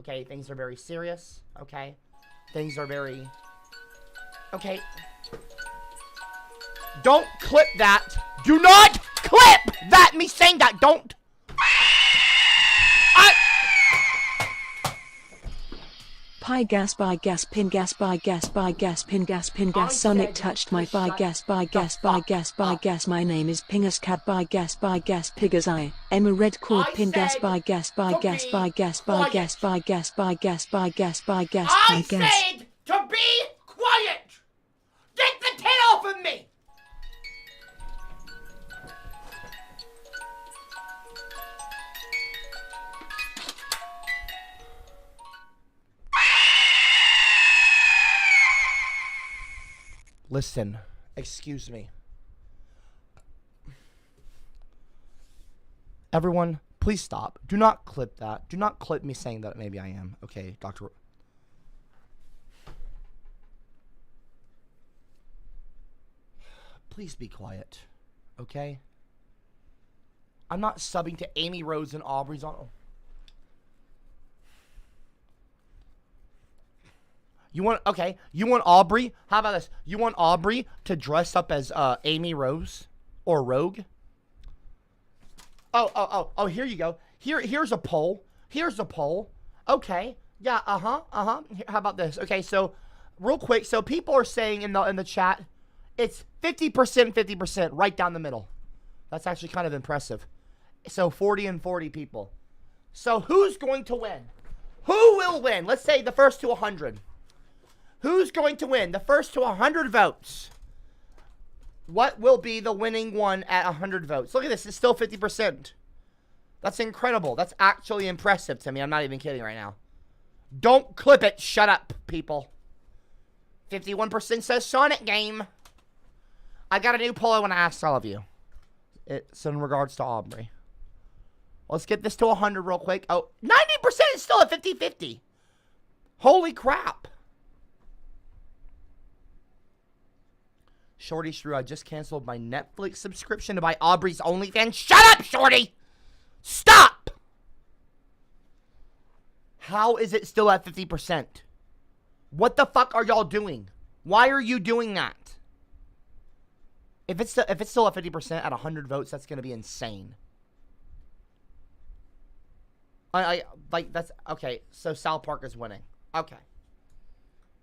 Okay, things are very serious. Okay, things are very. Okay. Don't clip that. Do not clip that. Me saying that. Don't. Pi gas by gas pin gas by gas by gas pin gas pin gas. Sonic touched my by gas by gas by gas by gas. My name is Pingus Cab by gas piggers. I am a red cord pin gas by gas by gas by gas by gas by gas by gas by gas by gas by gas. I said to be quiet. Get the tin off of me. Listen, excuse me. Everyone, please stop. Do not clip that. Do not clip me saying that maybe I am. Okay, Dr. Please be quiet, okay? I'm not subbing to Amy Rose and Aubrey's on. You want Aubrey? How about this? You want Aubrey to dress up as Amy Rose or Rogue? Oh, here you go. Here's a poll. Here's a poll. Okay. Yeah, How about this? Okay, so real quick, so people are saying in the chat, it's 50%, 50%, right down the middle. That's actually kind of impressive. So 40 and 40 people. So who's going to win? Who will win? Let's say the first to 100. Who's going to win? The first to 100 votes. What will be the winning one at 100 votes? Look at this. It's still 50%. That's incredible. That's actually impressive to me. I'm not even kidding right now. Don't clip it. Shut up, people. 51% says Sonic game. I got a new poll I want to ask all of you. It's in regards to Aubrey. Let's get this to 100 real quick. Oh, 90% is still at 50-50. Holy crap. Shorty Shrew, I just canceled my Netflix subscription to buy Aubrey's OnlyFans. Shut up, Shorty! Stop! How is it still at 50%? What the fuck are y'all doing? Why are you doing that? If it's still at 50% at 100 votes, that's gonna be insane. Like that's okay. So South Park is winning. Okay.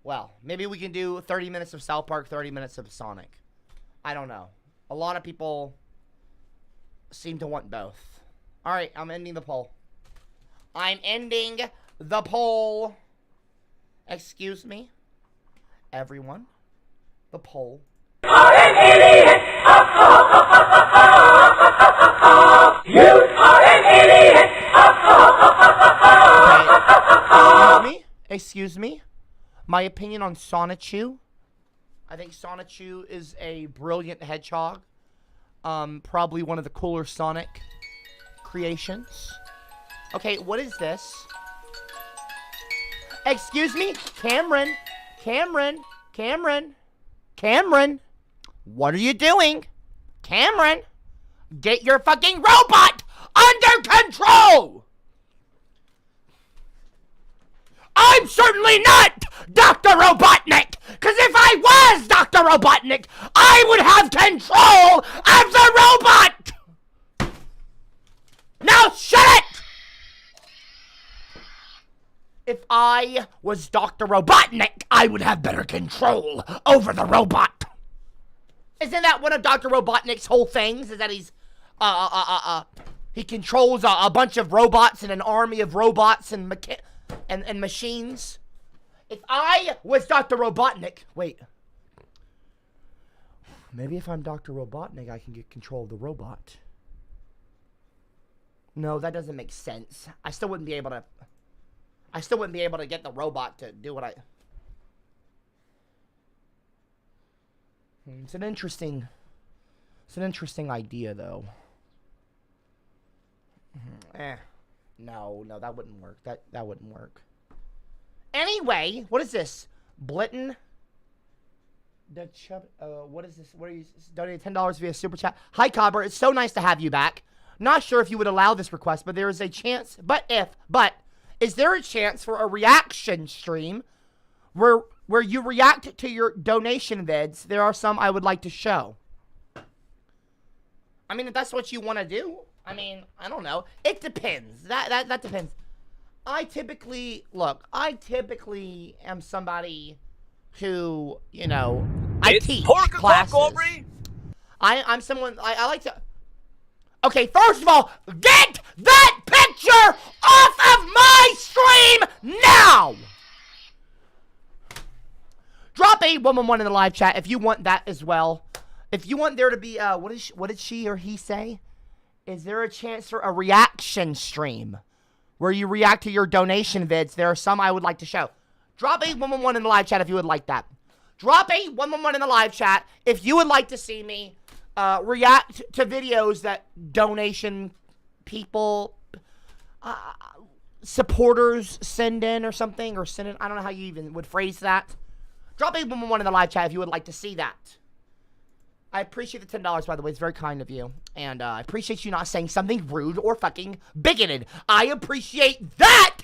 Well, maybe we can do 30 minutes of South Park, 30 minutes of Sonic. I don't know. A lot of people seem to want both. All right, I'm ending the poll. I'm ending the poll. Excuse me, everyone. The poll. You're an idiot! You are an idiot! Okay. Excuse me. My opinion on Sonichu. I think Sonichu is a brilliant hedgehog. Probably one of the cooler Sonic creations. Okay, what is this? Excuse me? Cameron. What are you doing? Cameron, get your fucking robot under control! I'm certainly not Dr. Robotnik! Because if I was Dr. Robotnik, I would have control of the robot! Now shut it! If I was Dr. Robotnik, I would have better control over the robot. Isn't that one of Dr. Robotnik's whole things? Is that he controls a bunch of robots and an army of robots and machines? If I was Dr. Robotnik, wait. Maybe if I'm Dr. Robotnik, I can get control of the robot. No, that doesn't make sense. I still wouldn't be able to get the robot to do what I... It's an interesting idea, though. No, that wouldn't work. That wouldn't work. Anyway, what is this? Blitten? What is this? What are you donating $10 via super chat? Hi, Cobber. It's so nice to have you back. Not sure if you would allow this request, but there is a chance. But Is there a chance for a reaction stream where you react to your donation vids? There are some I would like to show. I mean, if that's what you want to do, I mean, I don't know. It depends. That depends. I typically am somebody who, you know, I teach classes. I'm someone, I like to... Okay, first of all, get that picture off of my stream now! Drop a 111 in the live chat if you want that as well. If you want there to be, what did she or he say? Is there a chance for a reaction stream where you react to your donation vids? There are some I would like to show. Drop a 111 in the live chat if you would like that. Drop a 111 in the live chat if you would like to see me react to videos that donation people, supporters send in or something, or send in. I don't know how you even would phrase that. Drop a 111 in the live chat if you would like to see that. I appreciate the $10, by the way. It's very kind of you. And I appreciate you not saying something rude or fucking bigoted. I appreciate that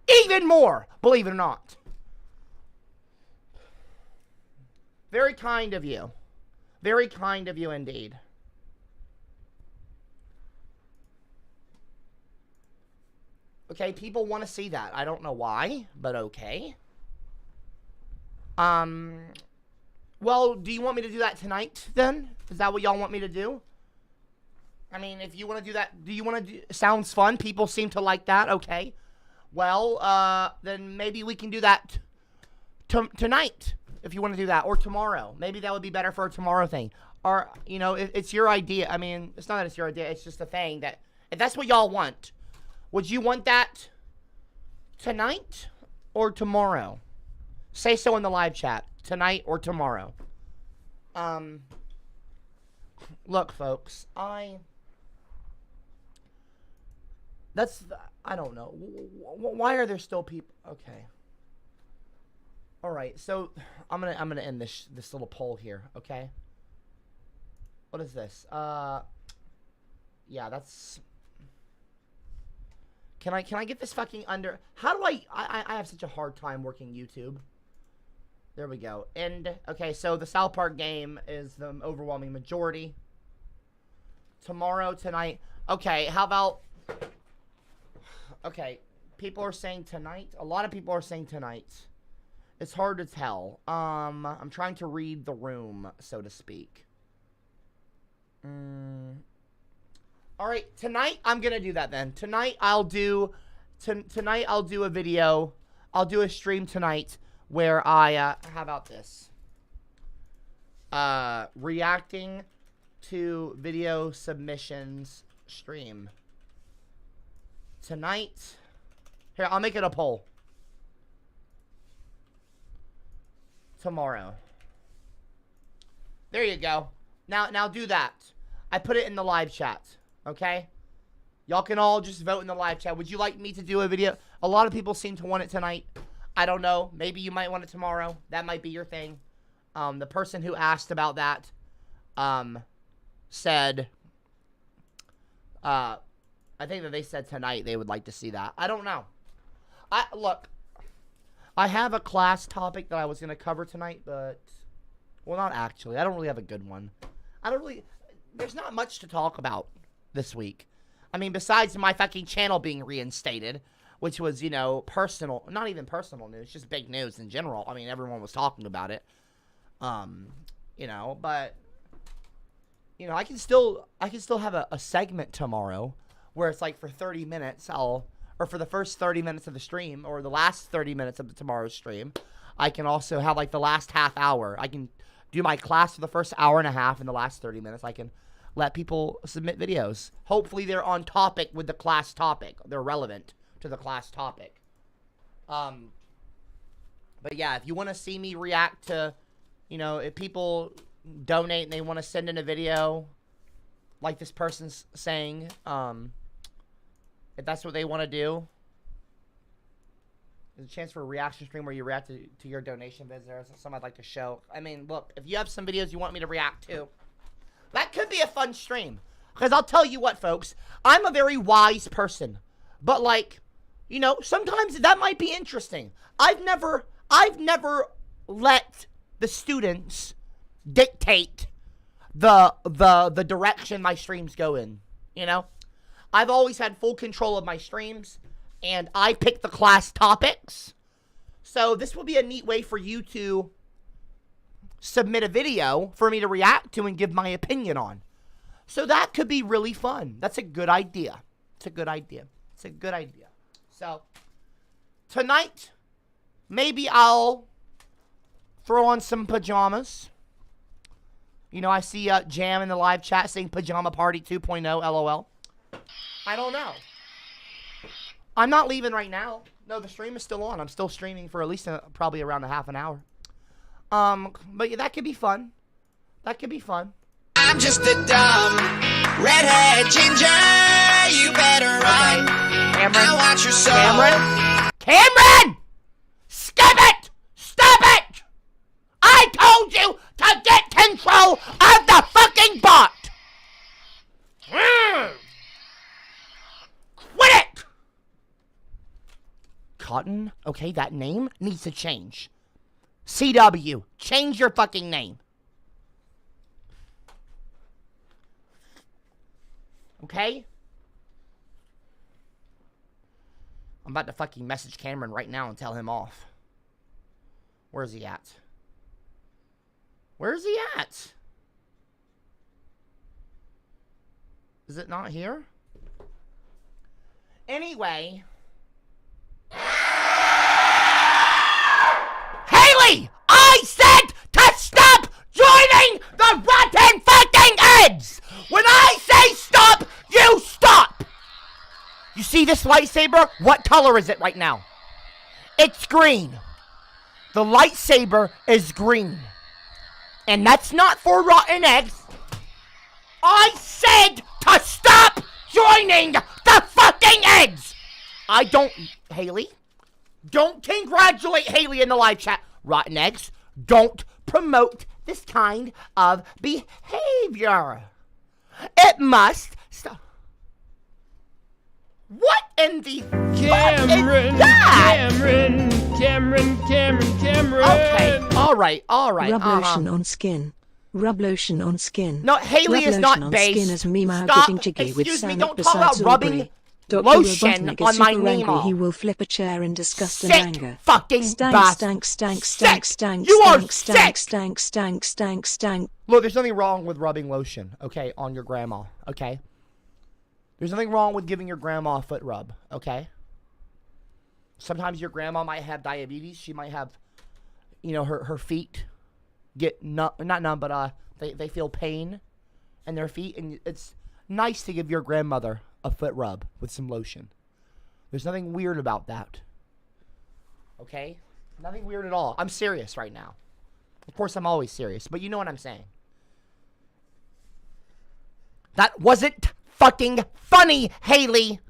even more, believe it or not. Very kind of you. Very kind of you indeed. Okay, people want to see that. I don't know why, but okay. Well, do you want me to do that tonight, then? Is that what y'all want me to do? I mean, if you want to do that, do you want to do... Sounds fun. People seem to like that. Okay. Well, then maybe we can do that tonight, if you want to do that, or tomorrow. Maybe that would be better for a tomorrow thing. Or, you know, it's your idea. I mean, it's not that it's your idea. It's just a thing that... If that's what y'all want, would you want that tonight or tomorrow? Say so in the live chat. Tonight or tomorrow. Look, folks, I don't know. Why are there still people? Okay. All right. So I'm gonna end this little poll here. Okay. What is this? Yeah, that's. Can I get this fucking under? How do I have such a hard time working YouTube. There we go. Okay, so the South Park game is the overwhelming majority. Tomorrow, tonight. Okay, how about... Okay, people are saying tonight. A lot of people are saying tonight. It's hard to tell. I'm trying to read the room, so to speak. Alright, tonight I'm gonna do that then. Tonight I'll do... Tonight I'll do a video. I'll do a stream tonight. Where I, how about this? Reacting to video submissions stream. Tonight. Here, I'll make it a poll. Tomorrow. There you go. Now do that. I put it in the live chat. Okay? Y'all can all just vote in the live chat. Would you like me to do a video? A lot of people seem to want it tonight. I don't know. Maybe you might want it tomorrow. That might be your thing. The person who asked about that said, I think that they said tonight they would like to see that. I don't know. Look, I have a class topic that I was going to cover tonight, but, well, not actually. I don't really have a good one. There's not much to talk about this week. I mean, besides my fucking channel being reinstated, which was, you know, personal, not even personal news, just big news in general. I mean, everyone was talking about it. You know, but, you know, I can still have a segment tomorrow where it's like for 30 minutes, or for the first 30 minutes of the stream, or the last 30 minutes of the tomorrow's stream, I can also have like the last half hour. I can do my class for the first hour and a half, and the last 30 minutes I can let people submit videos. Hopefully they're on topic with the class topic. They're relevant to the class topic. But yeah, if you want to see me react to, you know, if people donate and they want to send in a video like this person's saying, if that's what they want to do, there's a chance for a reaction stream where you react to your donation vids. There's some I'd like to show. I mean, look, if you have some videos you want me to react to, that could be a fun stream. Because I'll tell you what, folks, I'm a very wise person. But, like, You know, sometimes that might be interesting. I've never let the students dictate the direction my streams go in, you know? I've always had full control of my streams, and I pick the class topics. So this will be a neat way for you to submit a video for me to react to and give my opinion on. So that could be really fun. That's a good idea. It's a good idea. It's a good idea. So tonight, maybe I'll throw on some pajamas. You know, I see Jam in the live chat saying Pajama Party 2.0, LOL. I don't know. I'm not leaving right now. No, the stream is still on. I'm still streaming for at least probably around a half an hour. But yeah, that could be fun. That could be fun. I'm just a dumb redhead ginger. You better run. Cameron. I watch your soul. Cameron! Stop it! Stop it! I told you to get control of the fucking bot! Quit it! Cotton, okay, that name needs to change. CW, change your fucking name. Okay? I'm about to fucking message Cameron right now and tell him off. Where's he at? Where's he at? Is it not here? Anyway. Haley! I said to stop joining the rotten fucking eggs! When I say stop, you stop! You see this lightsaber? What color is it right now? It's green. The lightsaber is green. And that's not for rotten eggs. I said to stop joining the fucking eggs! I don't... Haley? Don't congratulate Haley in the live chat. Rotten eggs, don't promote this kind of behavior. It must stop. What in the Cameron, Cameron. Okay, all right. Rub lotion on skin. Rub lotion on skin. No, Haley Rub is not lotion based. on skin as Mima Stop. getting jiggy with Excuse me, Sonic don't talk besides about rubbing Aubrey. Dr. lotion Robotnik on is my super angry. Mima. He will flip a chair in disgust and Sick anger. fucking Stank, bastard. stank. You are Stank. Look, there's nothing wrong with rubbing lotion, okay, on your grandma, okay? There's nothing wrong with giving your grandma a foot rub, okay? Sometimes your grandma might have diabetes. She might have, you know, her feet get not numb, but they feel pain in their feet, and it's nice to give your grandmother a foot rub with some lotion. There's nothing weird about that. Okay? Nothing weird at all. I'm serious right now. Of course, I'm always serious, but you know what I'm saying. That wasn't fucking funny, Haley.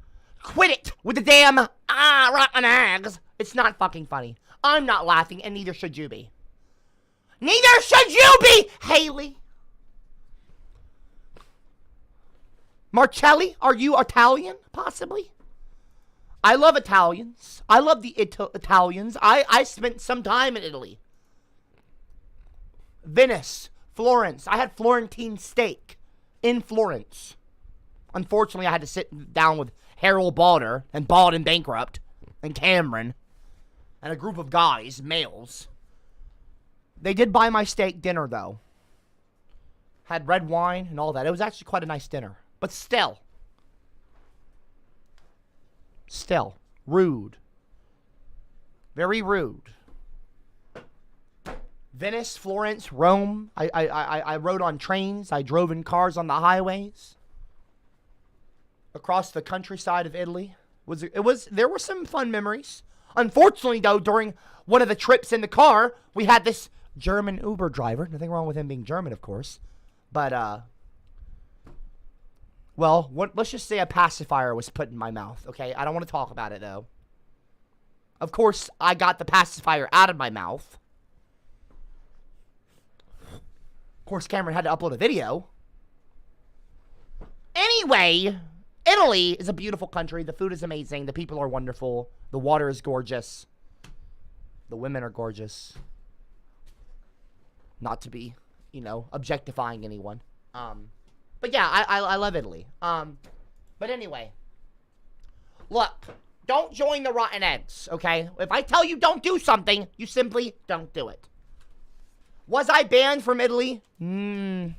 Quit it with the damn rotten eggs. It's not fucking funny. I'm not laughing, and neither should you be. Neither should you be, Haley. Marcelli, are you Italian, possibly? I love Italians. I love the Italians. I spent some time in Italy. Venice, Florence. I had Florentine steak in Florence. Unfortunately, I had to sit down with Harold Balder and Bald and Bankrupt and Cameron and a group of guys, males. They did buy my steak dinner, though. Had red wine and all that. It was actually quite a nice dinner. But still, rude. Very rude. Venice, Florence, Rome. I rode on trains. I drove in cars on the highways. Across the countryside of Italy. There were some fun memories. Unfortunately, though, during one of the trips in the car, we had this German Uber driver. Nothing wrong with him being German, of course. But, well, let's just say a pacifier was put in my mouth, okay? I don't want to talk about it, though. Of course, I got the pacifier out of my mouth. Of course, Cameron had to upload a video. Anyway, Italy is a beautiful country. The food is amazing. The people are wonderful. The water is gorgeous. The women are gorgeous. Not to be, you know, objectifying anyone. But yeah, I love Italy. But anyway. Look, don't join the rotten eggs, okay? If I tell you don't do something, you simply don't do it. Was I banned from Italy? Long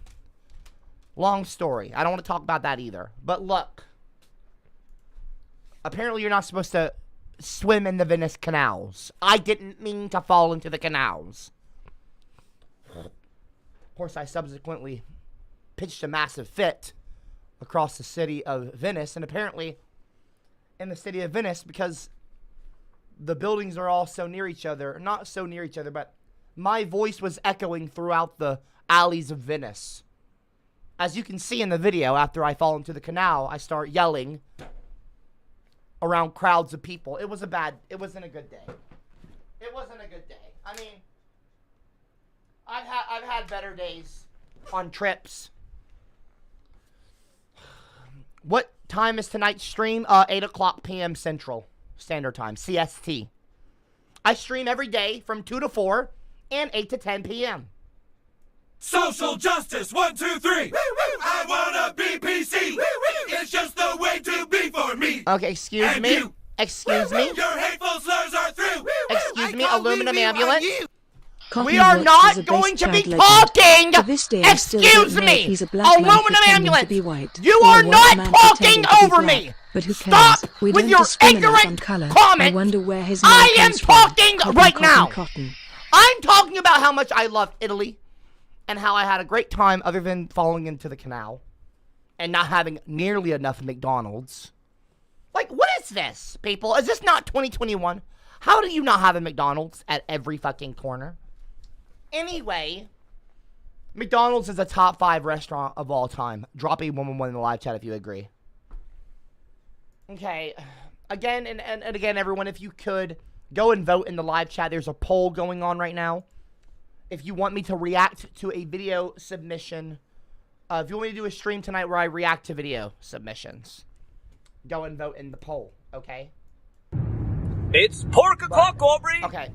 story. I don't want to talk about that either. But look. Apparently you're not supposed to swim in the Venice canals. I didn't mean to fall into the canals. Of course, I subsequently pitched a massive fit across the city of Venice. And apparently, in the city of Venice, because the buildings are all so near each other. Not so near each other, but my voice was echoing throughout the alleys of Venice. As you can see in the video, after I fall into the canal, I start yelling around crowds of people. It wasn't a good day. It wasn't a good day. I mean, I've had better days on trips. What time is tonight's stream? 8 o'clock p.m. Central Standard Time, CST. I stream every day from 2 to 4 and 8 to 10 p.m. Social justice, 1, 2, 3. I wanna be PC. It's just the way to be for me. Okay, excuse And me. you. Excuse me. Your hateful slurs are through. Excuse me, aluminum amulet. Cotton We are Watts not is a going to be base drag legend. talking. To this day, I still don't Excuse know if me. he's a black man Aluminum pretending amulet. to be white, You or a are white not man talking pretending to be over black. me. But who Stop cares? We with don't your discriminate on ignorant color. comments. I wonder where his name I am comes from. talking Cotton, right cotton, now. Cotton. I'm talking about how much I love Italy and how I had a great time other than falling into the canal and not having nearly enough McDonald's. Like, what is this, people? Is this not 2021? How do you not have a McDonald's at every fucking corner? Anyway, McDonald's is a top 5 restaurant of all time. Drop a 111 in the live chat if you agree. Okay. Again, and again, everyone, if you could, go and vote in the live chat. There's a poll going on right now. If you want me to react to a video submission, if you want me to do a stream tonight where I react to video submissions, go and vote in the poll, okay? It's pork o'clock, Aubrey. Okay.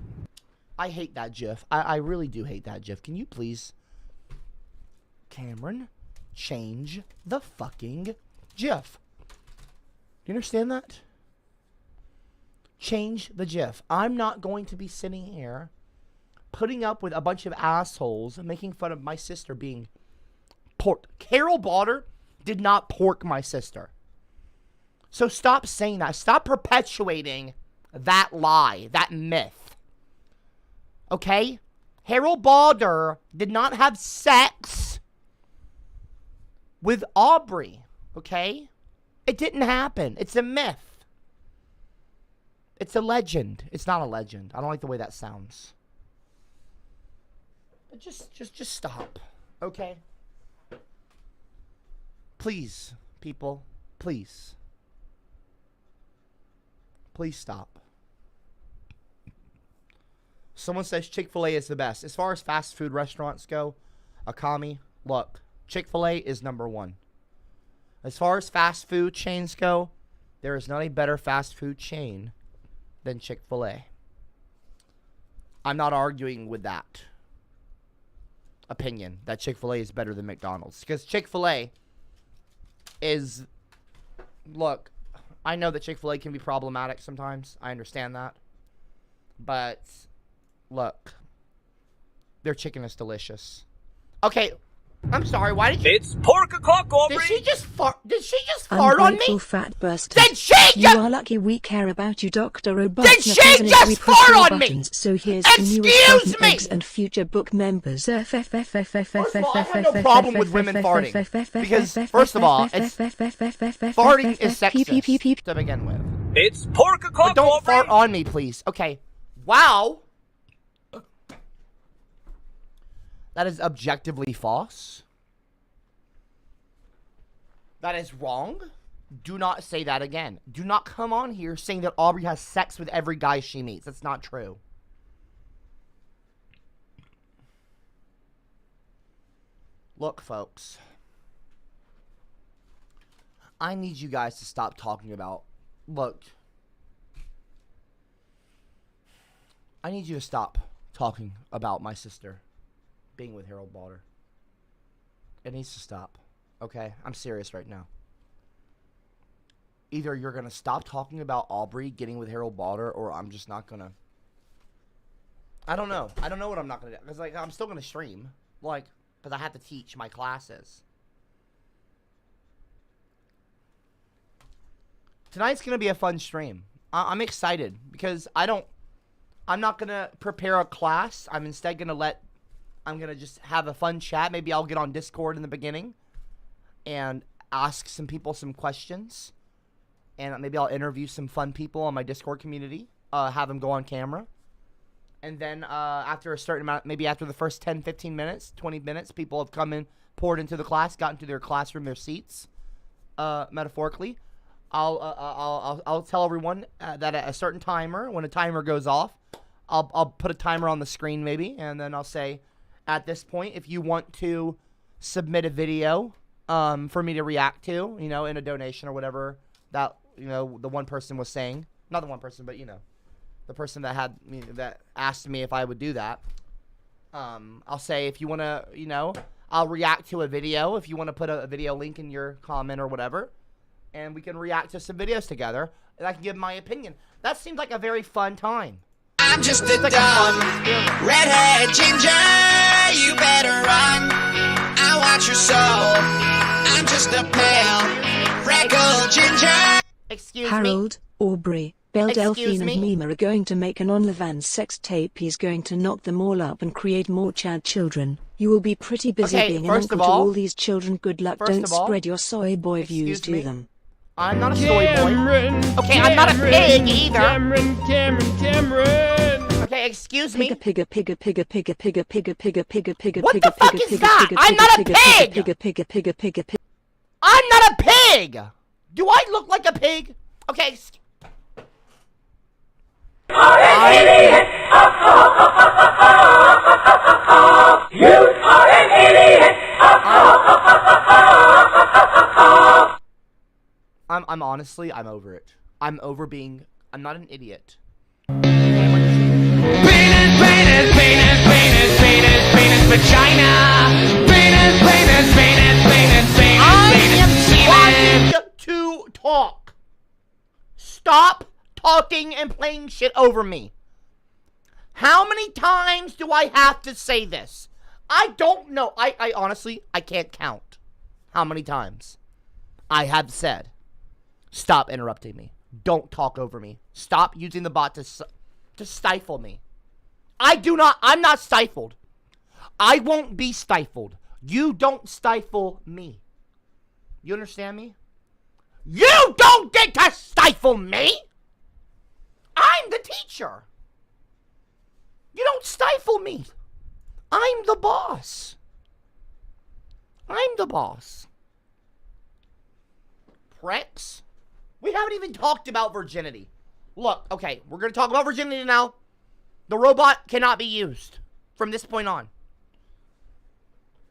I hate that GIF. I really do hate that GIF. Can you please, Cameron, change the fucking GIF? Do you understand that? Change the GIF. I'm not going to be sitting here putting up with a bunch of assholes making fun of my sister being porked. Carol Balder did not pork my sister. So stop saying that. Stop perpetuating that lie, that myth. Okay? Harold Balder did not have sex with Aubrey. Okay? It didn't happen. It's a myth. It's a legend. It's not a legend. I don't like the way that sounds. But just stop. Okay? Please, people. Please. Please stop. Someone says Chick-fil-A is the best. As far as fast food restaurants go, Akami, look, Chick-fil-A is #1. As far as fast food chains go, there is not a better fast food chain than Chick-fil-A. I'm not arguing with that opinion, that Chick-fil-A is better than McDonald's. Because Chick-fil-A is, look, I know that Chick-fil-A can be problematic sometimes. I understand that. But look, their chicken is delicious. Okay, I'm sorry. Why did you? It's pork o'clock, Aubrey. Did she just fart? Did she just fart on me? Fat bastard. Did she just? You are lucky we care about you, Dr. Robotnik. Did she just fart on me? So here's the newest Excuse Cotton me. Eggs and future book members. First of all, I have no problem with women farting. Because, first of all, farting is sexist to begin with. It's pork o'clock, But don't Aubrey. fart on me, please. Okay. Wow. That is objectively false. That is wrong. Do not say that again. Do not come on here saying that Aubrey has sex with every guy she meets. That's not true. Look, folks. I need you guys to stop talking about. Look. I need you to stop talking about my sister being with Harold Balder. It needs to stop. Okay? I'm serious right now. Either you're going to stop talking about Aubrey getting with Harold Balder, or I'm just not going to. I don't know. I don't know what I'm not going to do. Because, like, I'm still going to stream. Like, because I have to teach my classes. Tonight's going to be a fun stream. I'm excited because I'm not going to prepare a class. I'm instead going to I'm going to just have a fun chat. Maybe I'll get on Discord in the beginning and ask some people some questions. And maybe I'll interview some fun people on my Discord community. Have them go on camera. And then after a certain amount, maybe after the first 10, 15 minutes, 20 minutes, people have come in, poured into the class, got into their classroom, their seats, metaphorically. I'll tell everyone that at a certain timer, when a timer goes off, I'll put a timer on the screen maybe, and then I'll say, at this point, if you want to submit a video for me to react to, you know, in a donation or whatever that, you know, the one person was saying, not the one person, but, you know, the person that asked me if I would do that, I'll say, if you want to, you know, I'll react to a video if you want to put a video link in your comment or whatever, and we can react to some videos together, and I can give my opinion. That seems like a very fun time. I'm just a dumb redhead ginger. You better run. I want your soul. I'm just a pale freckled ginger. Excuse Harold, Aubrey, Belle Excuse Delphine and me? Mima are going to make an OnlyFans sex tape. He's going to knock them all up and create more Chad children. You will be pretty busy Okay, being an first uncle of to all- all these children. Good luck. first Don't of all, spread your soy boy views excuse me? to them. I'm not a soy boy. Okay, I'm not a pig either. Okay, excuse me. Pigga pigga pigga pigga pigga pigga pigga pigga pigga What pigga the fuck pigga is pigga that? pigga I'm not a pigga pig! pigga pigga pigga pigga pigga. I'm not a pig! Do I look like a pig? Okay, I'm honestly, I'm over it. I'm not an idiot. Vagina. I am trying to talk. Stop talking and playing shit over me. How many times do I have to say this? I don't know. I honestly, I can't count how many times I have said, stop interrupting me. Don't talk over me. Stop using the bot to stifle me. I'm not stifled. I won't be stifled. You don't stifle me. You understand me? You don't get to stifle me! I'm the teacher. You don't stifle me. I'm the boss. I'm the boss. Pricks. We haven't even talked about virginity. Look, okay, we're going to talk about virginity now. The robot cannot be used from this point on.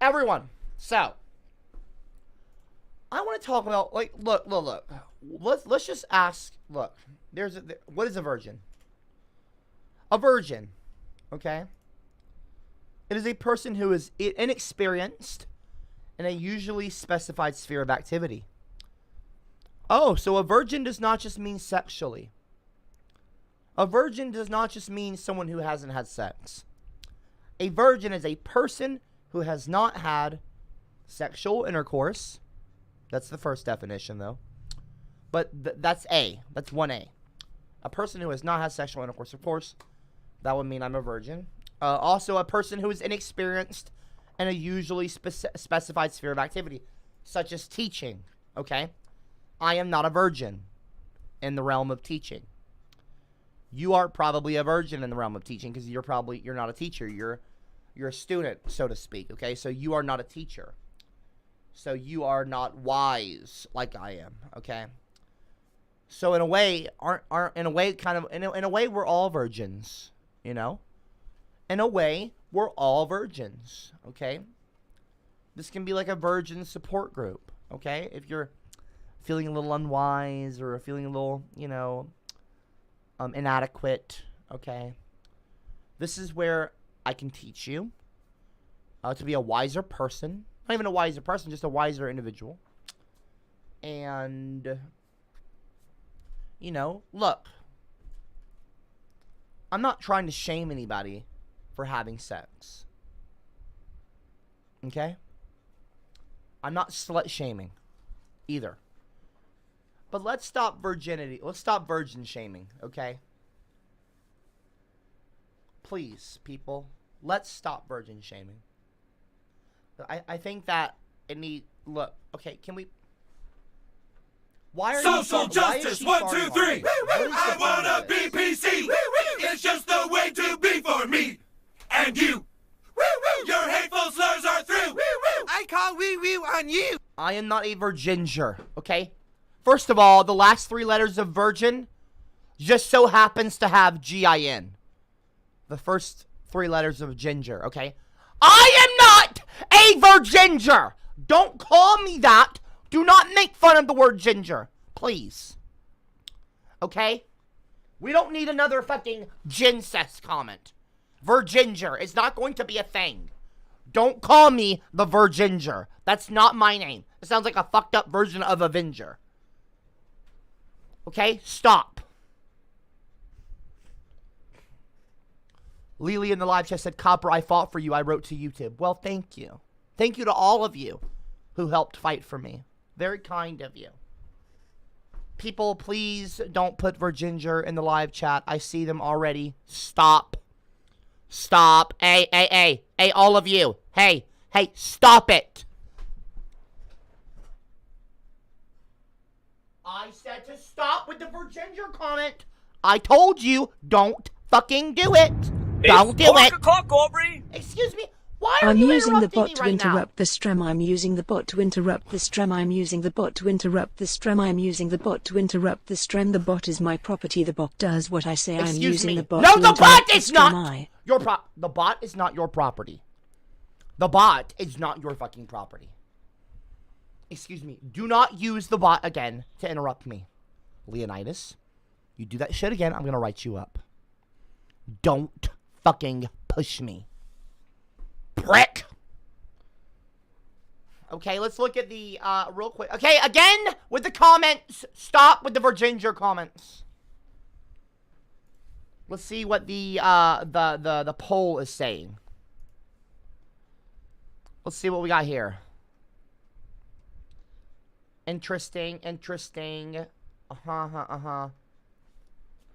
Everyone. So, I want to talk about, like, look. Let's just ask, look, what is a virgin? A virgin, okay? It is a person who is inexperienced in a usually specified sphere of activity. Oh, so a virgin does not just mean sexually. A virgin does not just mean someone who hasn't had sex. A virgin is a person who has not had sexual intercourse. That's the first definition, though. But that's A. That's 1A. A person who has not had sexual intercourse, of course. That would mean I'm a virgin. Also, a person who is inexperienced in a usually specified sphere of activity, such as teaching. Okay? I am not a virgin in the realm of teaching. You are probably a virgin in the realm of teaching because you're not a teacher. You're a student, so to speak. Okay? So you are not a teacher. So you are not wise like I am. Okay? So in a way, in a way, we're all virgins. You know? In a way, we're all virgins. Okay? This can be like a virgin support group. Okay? If you're feeling a little unwise or feeling a little, you know, inadequate, okay? This is where I can teach you to be a wiser person. Not even a wiser person, just a wiser individual. And, you know, look. I'm not trying to shame anybody for having sex. Okay? I'm not slut shaming either. But let's stop virginity. Let's stop virgin shaming, okay? Please, people. Let's stop virgin shaming. I think that it need look, okay, can we why are Social you why is justice, she 1, farting 2, 3. on me? What is the I point wanna of be this? PC. It's just the way to be for me and you. Your hateful slurs are through. I call wee-wee on you. I am not a virginger, okay? First of all, the last 3 letters of virgin just so happens to have G-I-N. The first 3 letters of ginger, okay? I am not a virginger! Don't call me that. Do not make fun of the word ginger, please. Okay? We don't need another fucking gincest comment. Virginger is not going to be a thing. Don't call me the Virginger. That's not my name. It sounds like a fucked up version of Avenger. Okay? Stop. Lily in the live chat said, Copper, I fought for you. I wrote to YouTube. Well, thank you. Thank you to all of you who helped fight for me. Very kind of you. People, please don't put Virginger in the live chat. I see them already. Stop. Stop. Hey, all of you. Hey, stop it. I said to stop with the Virginger comment. I told you, don't fucking do it. Don't do it. Excuse me. Why are I'm you using the interrupting bot me to right now? interrupt the stream. I'm using the bot to interrupt the stream. I'm using the bot to interrupt the stream. I'm using the bot to interrupt the stream. The bot is my property. The bot does what I say. I'm Excuse using me. the bot No, to the interrupt bot the is stream. not your the bot is not your property. The bot is not your fucking property. Excuse me. Do not use the bot again to interrupt me. Leonidas, you do that shit again, I'm gonna write you up. Don't fucking push me. Prick! Okay, let's look at the, real quick. Okay, again, with the comments. Stop with the Virginger comments. Let's see what the poll is saying. Let's see what we got here. Interesting.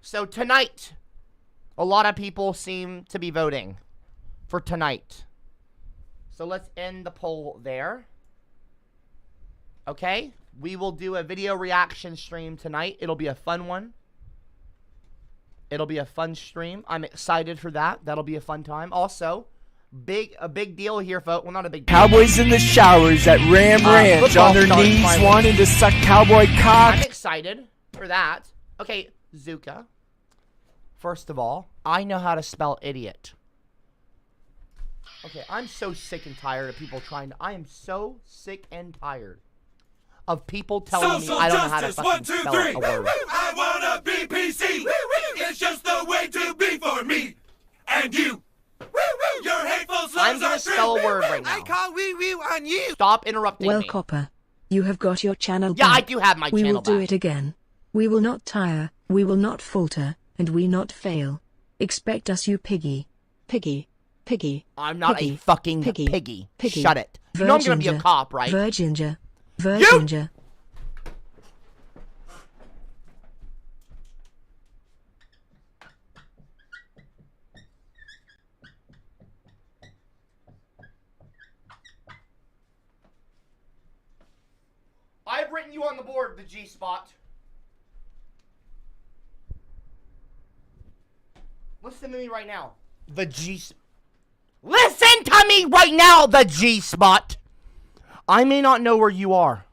So tonight, a lot of people seem to be voting for tonight. So let's end the poll there. Okay? We will do a video reaction stream tonight. It'll be a fun one. It'll be a fun stream. I'm excited for that. That'll be a fun time. Also, a big deal here, folks. Well, not a big deal. Cowboys in the showers at Ram Ranch on their knees wanting to suck cowboy cock. I'm excited for that. Okay, Zuka. First of all, I know how to spell idiot. Okay, I'm so sick and tired of people trying to... I am so sick and tired of people telling me I don't know how to fucking spell a word. I wanna be PC. It's just the way to be for me and you. Your hateful slurs I'm gonna spell a word right now. I call wee-wee on you. Stop interrupting Well, me. Copper, you have got your channel Yeah, back. I do have my We channel will do back. it again. We will not tire, we will not falter, and we not fail. Expect us, you piggy. Piggy. I'm not piggy, a fucking piggy. Shut it. You know I'm gonna be a cop, right? Virginger. I've written you on the board, the G-spot. Listen to me right now. The Listen to me right now, the G-spot. I may not know where you are.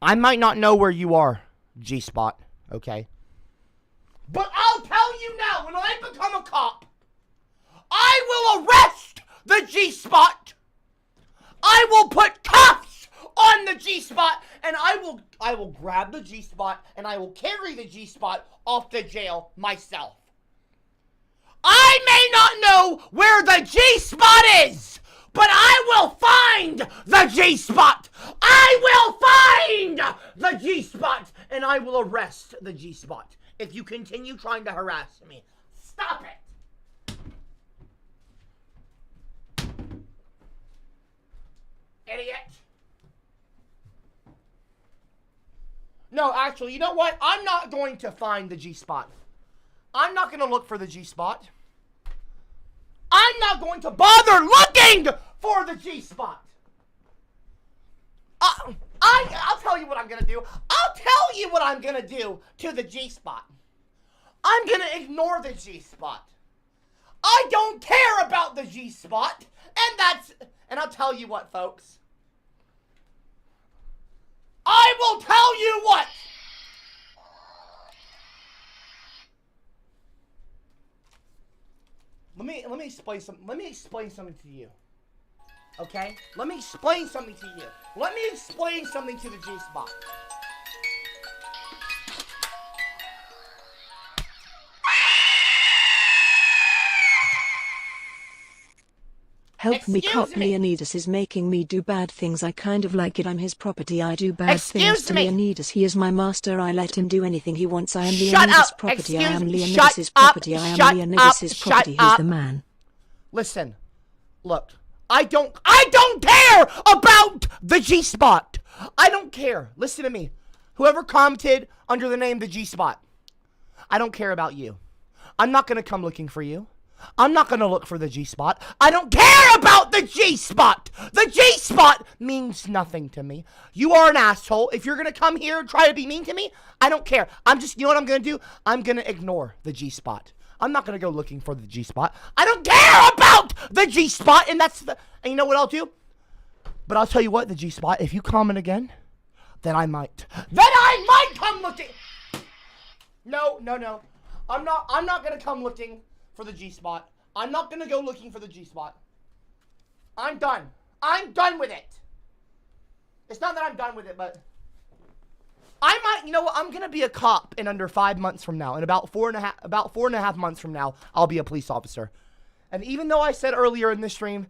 I might not know where you are, G-spot, okay? But I'll tell you now, when I become a cop, I will arrest the G-spot. I will put cuffs on the G-spot, and I will grab the G-spot and I will carry the G-spot off to jail myself. I may not know where the G-spot is, but I will find the G-spot. I will find the G-spot, and I will arrest the G-spot if you continue trying to harass me. Stop it. Idiot. No, actually, you know what? I'm not going to find the G-spot. I'm not going to look for the G-spot. I'm not going to bother looking for the G-spot. I'll tell you what I'm going to do. I'll tell you what I'm going to do to the G-spot. I'm going to ignore the G-spot. I don't care about the G-spot. And I'll tell you what, folks. I will tell you what. Let me explain something to you. Okay? Let me explain something to you. Let me explain something to the G-spot. Help me, Cop. Leonidas is making me do bad things. I kind of like it. I'm his property. I do bad things to Leonidas. He is my master. I let him do anything he wants. I am Leonidas' property. I am Leonidas' property. I am Leonidas' property. He's the man. Listen. Look. I don't care about the G-spot. I don't care. Listen to me. Whoever commented under the name the G-spot. I don't care about you. I'm not going to come looking for you. I'm not going to look for the G-spot. I don't care about the G-spot. The G-spot means nothing to me. You are an asshole. If you're going to come here and try to be mean to me, I don't care. You know what I'm going to do? I'm going to ignore the G-spot. I'm not going to go looking for the G-spot. I don't care about the G-spot, and and you know what I'll do? But I'll tell you what, the G-spot, if you comment again, then I might come looking. No. I'm not going to come looking for the G-spot. I'm not going to go looking for the G-spot. I'm done. I'm done with it. It's not that I'm done with it, but I might, you know what, I'm going to be a cop in under 5 months from now. In about four and a half months from now, I'll be a police officer. And even though I said earlier in this stream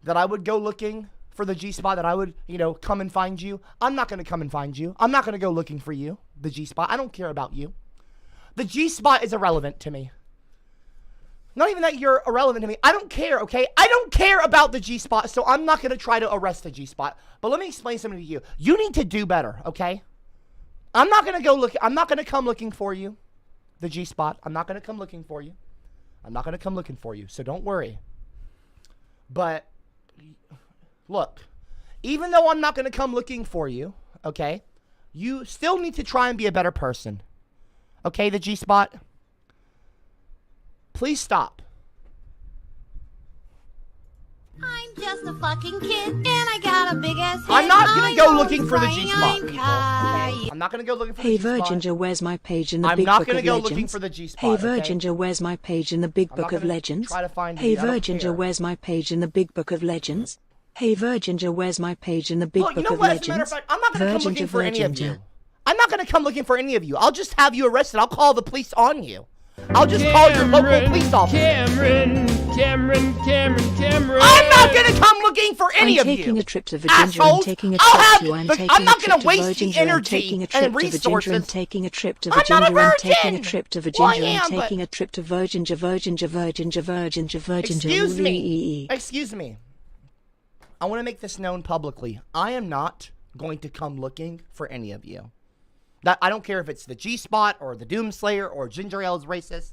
that I would go looking for the G-spot, that I would, come and find you, I'm not going to come and find you. I'm not going to go looking for you, the G-spot. I don't care about you. The G-spot is irrelevant to me. Not even that you're irrelevant to me. I don't care, okay? I don't care about the G-spot, so I'm not going to try to arrest the G-spot. But let me explain something to you. You need to do better, okay? I'm not going to come looking for you, the G-spot. I'm not going to come looking for you. I'm not going to come looking for you, so don't worry. But, look, even though I'm not going to come looking for you, okay, you still need to try and be a better person. Okay, the G-spot? Please stop. I'm just a fucking kid, and I got a big ass head. I'm not gonna go looking for the G-spot, people. I'm not gonna go looking for the G-spot. Hey Virginia, where's my page in the Big Book of Legends? I'm not gonna go looking for the G-spot. Hey Virginia, where's my page in the Big Book of Legends? Hey Virginia, where's my page in the Big Book of Legends? Hey Virginia, where's my page in the Big Book of Legends? As a matter of fact, I'm not gonna come looking for any of you. I'm not gonna come looking for any of you. I'll just have you arrested. I'll call the police on you. I'll just call your local police officer. Cameron. I'm not gonna come looking for any of you. I'm taking a trip to Virginia. I'm taking a trip to I'm not gonna waste the energy and resources. I'm taking a trip to Virginia. I'm taking a trip to Virginia. I'm taking a trip to Virginia. Excuse me. I want to make this known publicly. I am not going to come looking for any of you. I don't care if it's the G-spot or the Doomslayer or Ginger Ale's racist.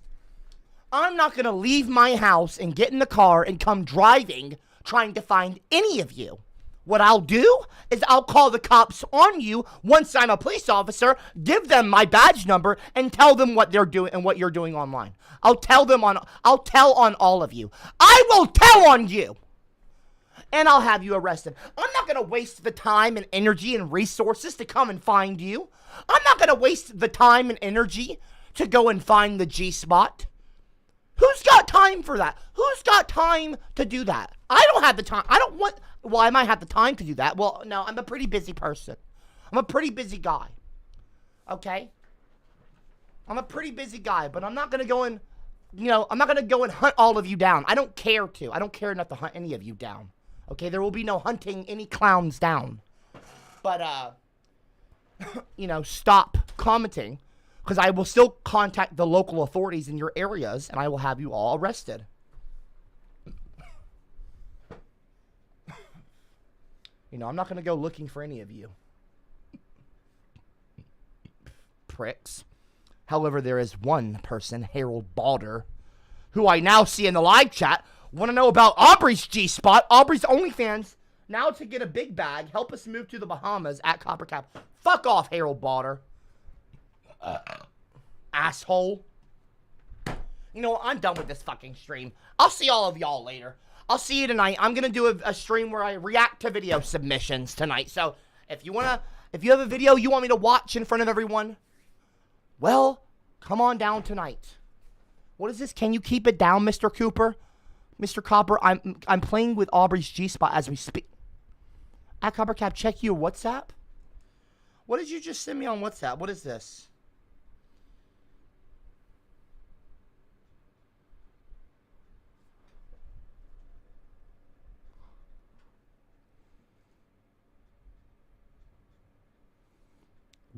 I'm not going to leave my house and get in the car and come driving trying to find any of you. What I'll do is I'll call the cops on you once I'm a police officer, give them my badge number, and tell them what they're doing and what you're doing online. I'll tell on all of you. I will tell on you. And I'll have you arrested. I'm not going to waste the time and energy and resources to come and find you. I'm not going to waste the time and energy to go and find the G-spot. Who's got time for that? Who's got time to do that? I don't have the time. Well, I might have the time to do that. Well, no, I'm a pretty busy person. I'm a pretty busy guy. Okay? I'm a pretty busy guy, but I'm not going to go and, I'm not going to go and hunt all of you down. I don't care to. I don't care enough to hunt any of you down. Okay? There will be no hunting any clowns down. But, stop commenting, because I will still contact the local authorities in your areas, and I will have you all arrested. I'm not going to go looking for any of you. Pricks. However, there is one person, Harold Balder, who I now see in the live chat, want to know about Aubrey's G-Spot, Aubrey's OnlyFans, now to get a big bag, help us move to the Bahamas at CopperCab. Fuck off, Harold Balder. Asshole. I'm done with this fucking stream. I'll see all of y'all later. I'll see you tonight. I'm going to do a stream where I react to video submissions tonight. So, if you have a video you want me to watch in front of everyone, well, come on down tonight. What is this? Can you keep it down, Mr. Cooper? Mr. Copper, I'm playing with Aubrey's G-Spot as we speak. At CopperCab, check your WhatsApp. What did you just send me on WhatsApp? What is this?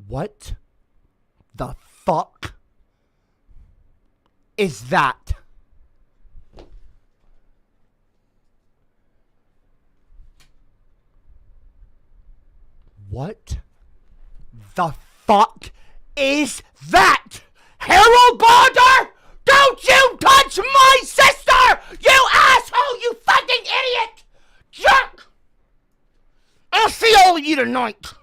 What the fuck is that? What the fuck is that? Harold Balder! Don't you touch my sister! You asshole! You fucking idiot! Jerk! I'll see all of you tonight.